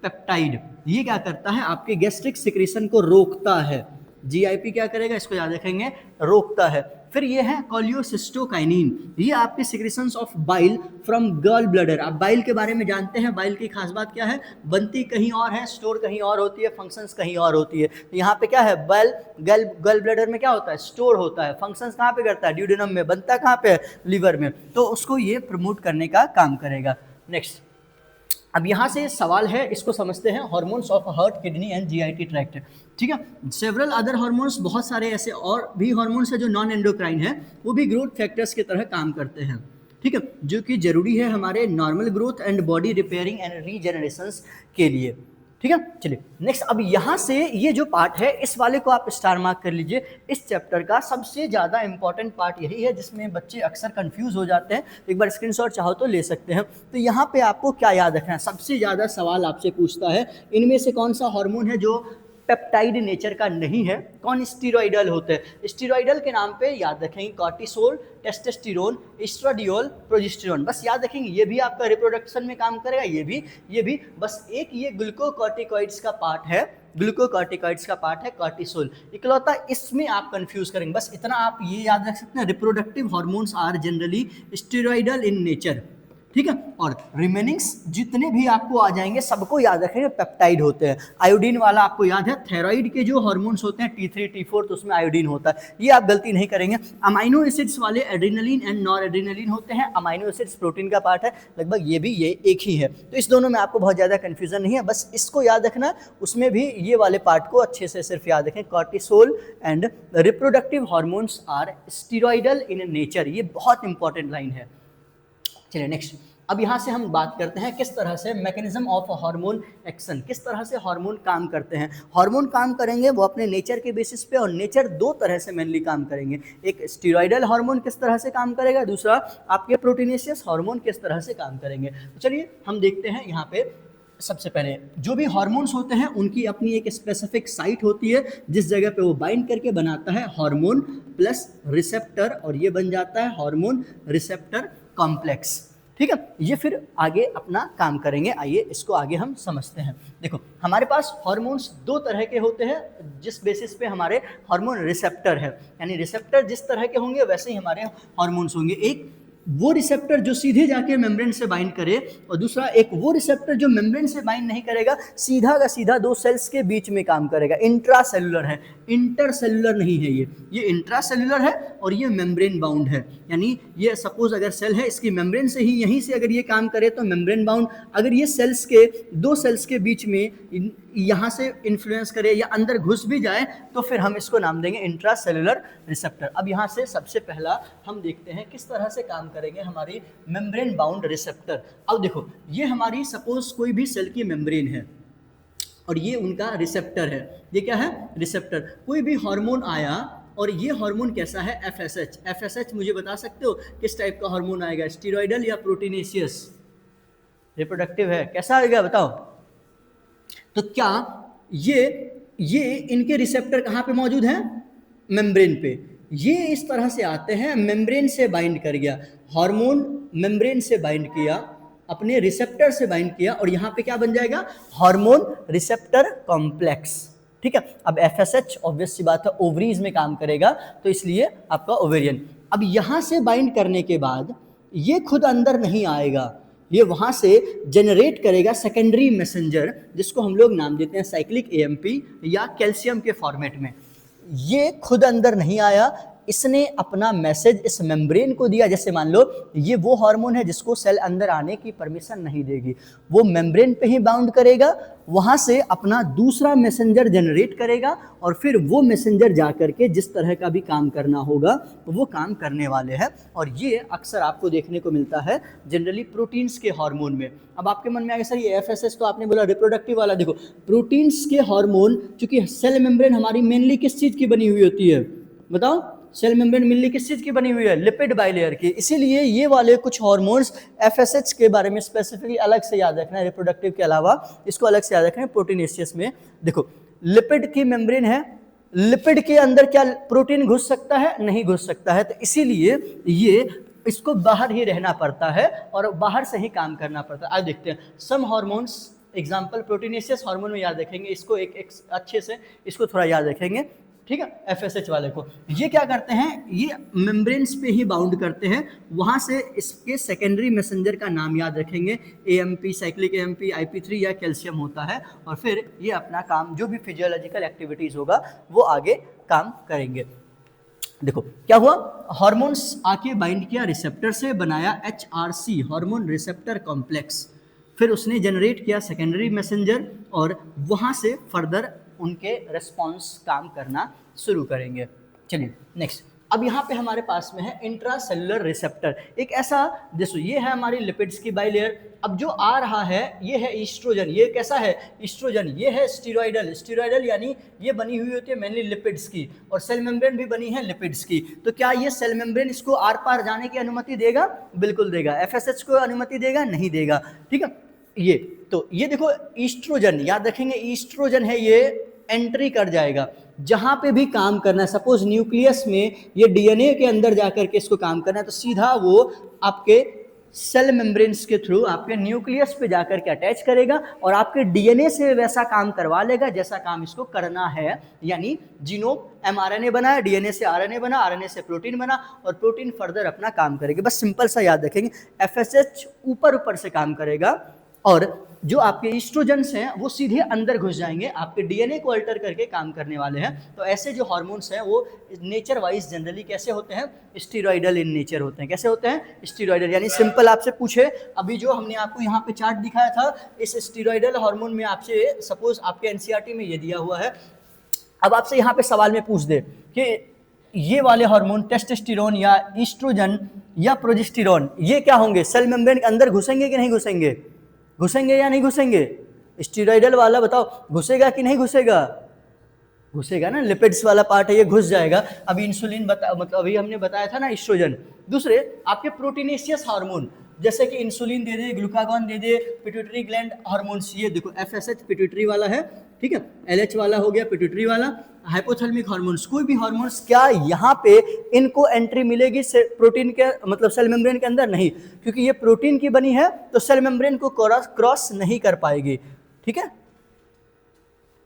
S1: पेप्टाइड। ये क्या करता है, आपके गैस्ट्रिक सिक्रेशन को रोकता है। GIP क्या करेगा, इसको याद रखेंगे, रोकता है। फिर ये है कोलियोसिस्टोकाइनिन, ये आपके secretions of bile from gall bladder. आप बाइल के बारे में जानते हैं, बाइल की खास बात क्या है, बनती कहीं और है, स्टोर कहीं और होती है, फंक्शंस कहीं और होती है। तो यहाँ पे क्या है, बाइल गॉल ब्लैडर में क्या होता है, स्टोर होता है, फंक्शंस कहाँ पे करता है, ड्यूडेनम में, बनता कहाँ पे है, लीवर में, तो उसको ये प्रमोट करने का काम करेगा। नेक्स्ट, अब यहाँ से सवाल है, इसको समझते हैं, hormones of heart, kidney and GIT tract. ठीक है, सेवरल अदर हार्मोन्स, बहुत सारे ऐसे और भी हार्मोन्स है जो नॉन एंडोक्राइन है, वो भी ग्रोथ फैक्टर्स की तरह काम करते हैं। ठीक है, जो कि जरूरी है हमारे normal growth and body repairing and regeneration के लिए। ठीक है, चलिए नेक्स्ट। अब यहाँ से ये जो पार्ट है, इस वाले को आप स्टार मार्क कर लीजिए। इस चैप्टर का सबसे ज़्यादा इंपॉर्टेंट पार्ट यही है जिसमें बच्चे अक्सर कंफ्यूज हो जाते हैं। एक बार स्क्रीनशॉट चाहो तो ले सकते हैं। तो यहाँ पे आपको क्या याद रखना है, सबसे ज़्यादा सवाल आपसे पूछता है इनमें से कौन सा हार्मोन है जो पेप्टाइड नेचर का नहीं है, कौन स्टीरॉयडल होते हैं। स्टीरॉयडल के नाम पे याद रखेंगे कॉर्टिसोल, टेस्टोस्टेरोन, एस्ट्राडियोल, प्रोजेस्टेरोन, बस याद रखेंगे। ये भी आपका रिप्रोडक्शन में काम करेगा, ये भी बस एक ये ग्लूकोकॉर्टिकॉइड्स का पार्ट है, ग्लूकोकॉर्टिकॉइड्स का पार्ट है कॉर्टिसोल इकलौता, इसमें आप कंफ्यूज करेंगे। बस इतना आप ये याद रख सकते हैं, reproductive hormones are generally steroidal in nature. ठीक है, और रिमेनिंग्स जितने भी आपको आ जाएंगे सबको याद रखेंगे पेप्टाइड होते हैं। आयोडीन वाला आपको याद है, थायराइड के जो हार्मोन्स होते हैं T3 T4, तो उसमें आयोडीन होता है, ये आप गलती नहीं करेंगे। अमाइनो एसिड्स वाले एड्रेनलिन एंड नॉर एड्रेनलिन होते हैं। अमाइनो एसिड्स प्रोटीन का पार्ट है, लगभग ये भी ये एक ही है, तो इस दोनों में आपको बहुत ज़्यादा कन्फ्यूजन नहीं है, बस इसको याद रखना। उसमें भी ये वाले पार्ट को अच्छे से सिर्फ याद रखें, cortisol and reproductive hormones are steroidal in nature, ये बहुत इंपॉर्टेंट लाइन है। चलिए नेक्स्ट, अब यहाँ से हम बात करते हैं किस तरह से मैकेनिज्म ऑफ हार्मोन एक्शन, किस तरह से हार्मोन काम करते हैं। हार्मोन काम करेंगे वो अपने नेचर के बेसिस पे, और नेचर दो तरह से मेनली काम करेंगे। एक स्टीरॉयडल हार्मोन किस तरह से काम करेगा, दूसरा आपके प्रोटीनेशियस हार्मोन किस तरह से काम करेंगे। तो चलिए हम देखते हैं। यहाँ पे सबसे पहले जो भी हार्मोन्स होते हैं उनकी अपनी एक स्पेसिफिक साइट होती है जिस जगह पे वो बाइंड करके बनाता है हार्मोन प्लस रिसेप्टर, और ये बन जाता है हार्मोन रिसेप्टर कॉम्प्लेक्स। ठीक है, ये फिर आगे अपना काम करेंगे। आइए इसको आगे हम समझते हैं। देखो, हमारे पास हार्मोन्स दो तरह के होते हैं जिस बेसिस पे हमारे हार्मोन रिसेप्टर है, यानी रिसेप्टर जिस तरह के होंगे वैसे ही हमारे हार्मोन्स होंगे। एक वो रिसेप्टर जो सीधे जाके मेम्ब्रेन से बाइंड करे, और दूसरा एक वो रिसेप्टर जो मेम्ब्रेन से बाइंड नहीं करेगा, सीधा का सीधा दो सेल्स के बीच में काम करेगा। इंट्रासेलुलर है, इंटरसेलुलर नहीं है। ये इंट्रासेलुलर है और ये मेम्ब्रेन बाउंड है, यानी ये सपोज अगर सेल है, इसकी मेम्ब्रेन से ही यहीं से अगर ये काम करे तो मेम्ब्रेन बाउंड। अगर ये सेल्स के दो सेल्स के बीच में यहाँ से इन्फ्लुएंस करे या अंदर घुस भी जाए तो फिर हम इसको नाम देंगे इंट्रासेलुलर रिसेप्टर। अब यहाँ से सबसे पहला हम देखते हैं किस तरह से काम करेंगे हमारी मेम्ब्रेन बाउंड रिसेप्टर। अब देखो, ये हमारी सपोज कोई भी सेल की मेम्ब्रेन है और ये उनका रिसेप्टर है। ये क्या है, रिसेप्टर। कोई भी हार्मोन आया और ये हार्मोन कैसा है, FSH। FSH मुझे बता सकते हो किस टाइप का हार्मोन आएगा, स्टीरॉयडल या प्रोटीनेशियस? रिप्रोडक्टिव है, कैसा आएगा बताओ। तो क्या ये इनके रिसेप्टर कहाँ पे मौजूद हैं, मेम्ब्रेन पे। ये इस तरह से आते हैं, मेम्ब्रेन से बाइंड कर गया हार्मोन, मेम्ब्रेन से बाइंड किया, अपने रिसेप्टर से बाइंड किया, और यहाँ पे क्या बन जाएगा, हार्मोन रिसेप्टर कॉम्प्लेक्स। ठीक है, अब FSH ऑब्वियस सी बात है ओवरीज में काम करेगा, तो इसलिए आपका ओवेरियन। अब यहाँ से बाइंड करने के बाद ये खुद अंदर नहीं आएगा, ये वहाँ से जनरेट करेगा सेकेंडरी मैसेंजर, जिसको हम लोग नाम देते हैं साइक्लिक AMP या कैल्शियम के फॉर्मेट में। ये खुद अंदर नहीं आया, इसने अपना मैसेज इस मेम्ब्रेन को दिया। जैसे मान लो ये वो हार्मोन है जिसको सेल अंदर आने की परमिशन नहीं देगी, वो मेम्ब्रेन पे ही बाउंड करेगा, वहाँ से अपना दूसरा मैसेंजर जनरेट करेगा, और फिर वो मैसेंजर जा करके जिस तरह का भी काम करना होगा वो काम करने वाले हैं। और ये अक्सर आपको देखने को मिलता है जनरली प्रोटीन्स के हार्मोन में। अब आपके मन में आएगा सर ये FSH तो आपने बोला रिप्रोडक्टिव वाला, देखो प्रोटीन्स के हार्मोन, चूंकि सेल मेम्ब्रेन हमारी मेनली किस चीज़ की बनी हुई होती है बताओ, सेल मेम्ब्रेन मेनली किस चीज़ की बनी हुई है, लिपिड बाइलेयर की। इसीलिए ये वाले कुछ हार्मोन्स FSH के बारे में स्पेसिफिकली अलग से याद रखना है, रिप्रोडक्टिव के अलावा इसको अलग से याद रखना है। प्रोटीनेशियस में देखो लिपिड की मेम्ब्रेन है, लिपिड के अंदर क्या प्रोटीन घुस सकता है, नहीं घुस सकता है, तो इसीलिए ये इसको बाहर ही रहना पड़ता है और बाहर से ही काम करना पड़ता है। आज देखते हैं सम हार्मोन्स, एग्जाम्पल प्रोटीनेशियस हार्मोन में याद रखेंगे, इसको एक अच्छे से इसको थोड़ा याद रखेंगे। ठीक है, FSH वाले को ये क्या करते हैं, ये मेम्ब्रेन्स पे ही बाउंड करते हैं, वहाँ से इसके सेकेंडरी मैसेंजर का नाम याद रखेंगे, AMP, साइक्लिक AMP, IP3 या कैल्शियम होता है, और फिर ये अपना काम जो भी फिजियोलॉजिकल एक्टिविटीज़ होगा वो आगे काम करेंगे। देखो क्या हुआ, हार्मोन्स आके बाइंड किया रिसेप्टर से, बनाया HRC हार्मोन रिसेप्टर कॉम्प्लेक्स। फिर उसने जनरेट किया सेकेंडरी मैसेंजर और वहाँ से फर्दर उनके रिस्पॉन्स काम करना शुरू करेंगे। चलिए नेक्स्ट, अब यहाँ पे हमारे पास में है इंट्रासेलुलर रिसेप्टर, एक ऐसा, देखो ये है हमारी लिपिड्स की बाइलेयर। अब जो आ रहा है ये है ईस्ट्रोजन, ये कैसा है ईस्ट्रोजन, ये है स्टीरॉयडल, स्टीरॉयडल यानी ये बनी हुई होती है मेनली लिपिड्स की, और सेल मेम्ब्रेन भी बनी है लिपिड्स की। तो क्या ये सेल मेम्ब्रेन इसको आर पार जाने की अनुमति देगा? बिल्कुल देगा। एफएसएच को अनुमति देगा? नहीं देगा। ठीक है, ये तो ये देखो ईस्ट्रोजन, याद रखेंगे ईस्ट्रोजन है, ये एंट्री कर जाएगा जहां पे भी काम करना है। सपोज न्यूक्लियस में ये डीएनए के अंदर जाकर के इसको काम करना है, तो सीधा वो आपके सेल मेम्ब्रेन्स के थ्रू आपके न्यूक्लियस पे जाकर के अटैच करेगा और आपके डीएनए से वैसा काम करवा लेगा जैसा काम इसको करना है। यानी जीनोम एमआरएनए बना है, डीएनए से आरएनए बना, आरएनए से प्रोटीन बना, और प्रोटीन फर्दर अपना काम करेगी। बस सिंपल सा याद रखेंगे, एफएसएच ऊपर ऊपर से काम करेगा और जो आपके ईस्ट्रोजन्स हैं वो सीधे अंदर घुस जाएंगे, आपके डीएनए को अल्टर करके काम करने वाले हैं। तो ऐसे जो हार्मोन्स हैं वो नेचर वाइज जनरली कैसे होते हैं? स्टीरॉयडल इन नेचर होते हैं। कैसे होते हैं? स्टीरॉयडल। यानी सिंपल आपसे पूछे, अभी जो हमने आपको यहाँ पे चार्ट दिखाया था, इस स्टीरॉयडल हार्मोन में आपसे सपोज आपके एनसीईआरटी में ये दिया हुआ है, अब आपसे यहाँ पे सवाल में पूछ दे कि ये वाले हार्मोन टेस्टोस्टेरोन या ईस्ट्रोजन या प्रोजेस्टेरोन ये क्या होंगे? सेल मेम्ब्रेन के अंदर घुसेंगे कि नहीं घुसेंगे? घुसेंगे या नहीं घुसेंगे? स्टीरॉयडल वाला बताओ घुसेगा कि नहीं घुसेगा? घुसेगा ना, लिपिड्स वाला पार्ट है ये घुस जाएगा। अभी इंसुलिन मतलब अभी हमने बताया था ना ईस्ट्रोजन। दूसरे आपके प्रोटीनेशियस हार्मोन जैसे कि इंसुलिन दे दे, ग्लूकागॉन दे दे, पिट्यूटरी ग्लैंड हार्मोन्स, ये देखो एफएसएच पिट्यूटरी वाला है, ठीक है, एलएच वाला हो गया पिट्यूटरी वाला, हाइपोथैलेमिक हार्मोन्स, कोई भी हार्मोन्स, क्या यहाँ पे इनको एंट्री मिलेगी प्रोटीन के मतलब सेल मेम्ब्रेन के अंदर? नहीं, क्योंकि ये प्रोटीन की बनी है तो सेल मेम्ब्रेन को क्रॉस नहीं कर पाएगी। ठीक है,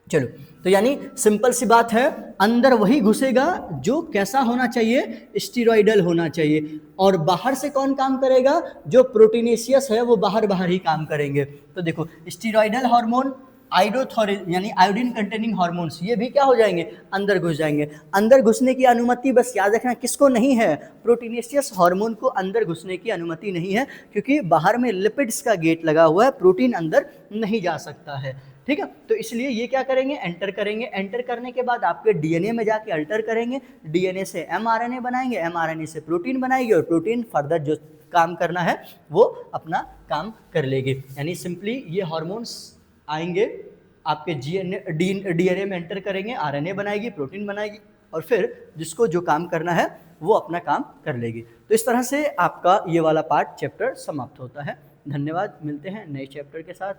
S1: चलो, तो यानी सिंपल सी बात है, अंदर वही घुसेगा जो कैसा होना चाहिए? स्टीरॉयडल होना चाहिए। और बाहर से कौन काम करेगा? जो प्रोटीनेशियस है वो बाहर बाहर ही काम करेंगे। तो देखो स्टीरॉयडल हार्मोन, आइडोथोरिन यानी आयोडीन कंटेनिंग हार्मोन्स, ये भी क्या हो जाएंगे? अंदर घुस जाएंगे। अंदर घुसने की अनुमति बस याद रखना किसको नहीं है? प्रोटीनेशियस हार्मोन को अंदर घुसने की अनुमति नहीं है, क्योंकि बाहर में लिपिड्स का गेट लगा हुआ है, प्रोटीन अंदर नहीं जा सकता है। ठीक है, तो इसलिए ये क्या करेंगे? एंटर करेंगे। एंटर करने के बाद आपके डीएनए में जाके अल्टर करेंगे, डीएनए से एमआरएनए बनाएंगे, एमआरएनए से प्रोटीन बनाएंगे, और प्रोटीन फर्दर जो काम करना है वो अपना काम कर लेगी। यानी सिंपली ये हार्मोन्स आएंगे आपके डीएनए में एंटर करेंगे, आरएनए बनाएगी, प्रोटीन बनाएगी, और फिर जिसको जो काम करना है वो अपना काम कर लेगी। तो इस तरह से आपका ये वाला पार्ट चैप्टर समाप्त होता है। धन्यवाद, मिलते हैं नए चैप्टर के साथ।